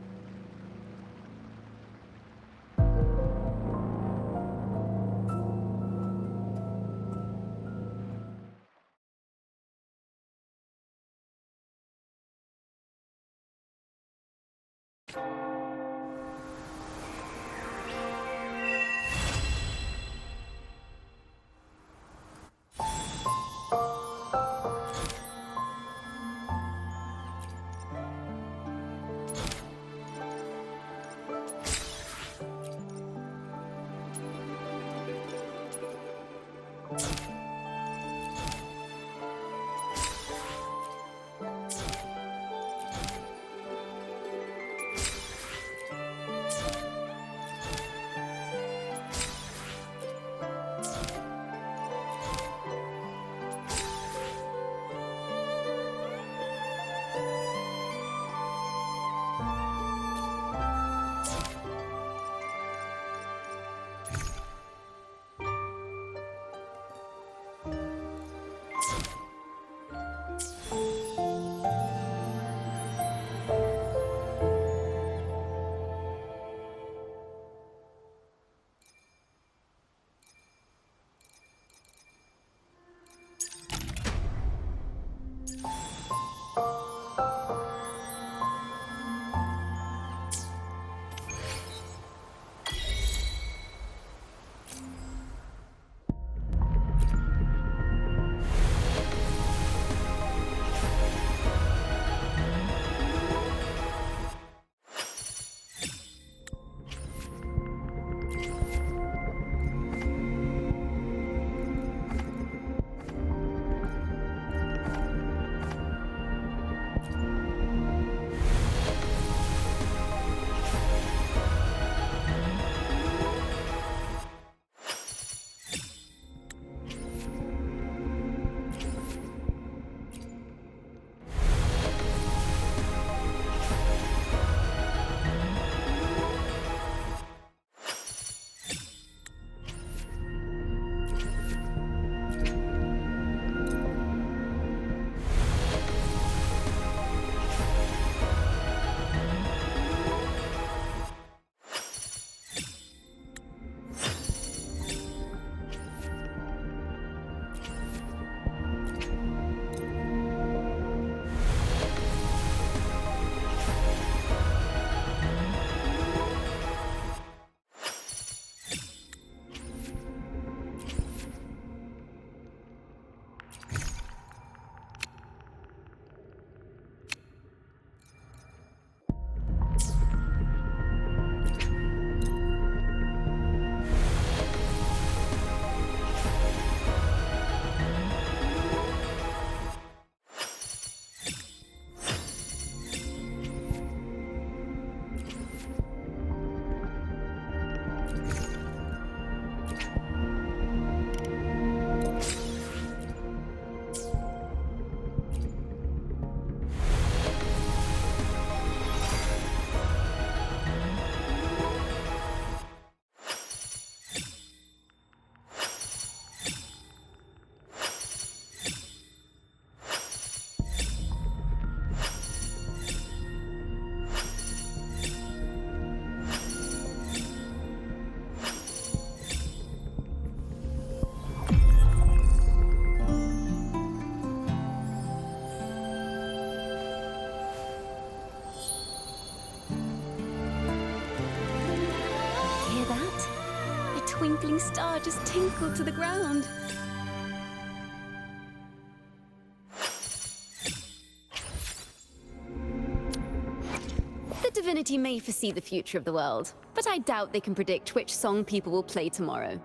twinkling star just tinkled to the ground. The divinity may foresee the future of the world, but I doubt they can predict which song people will play tomorrow.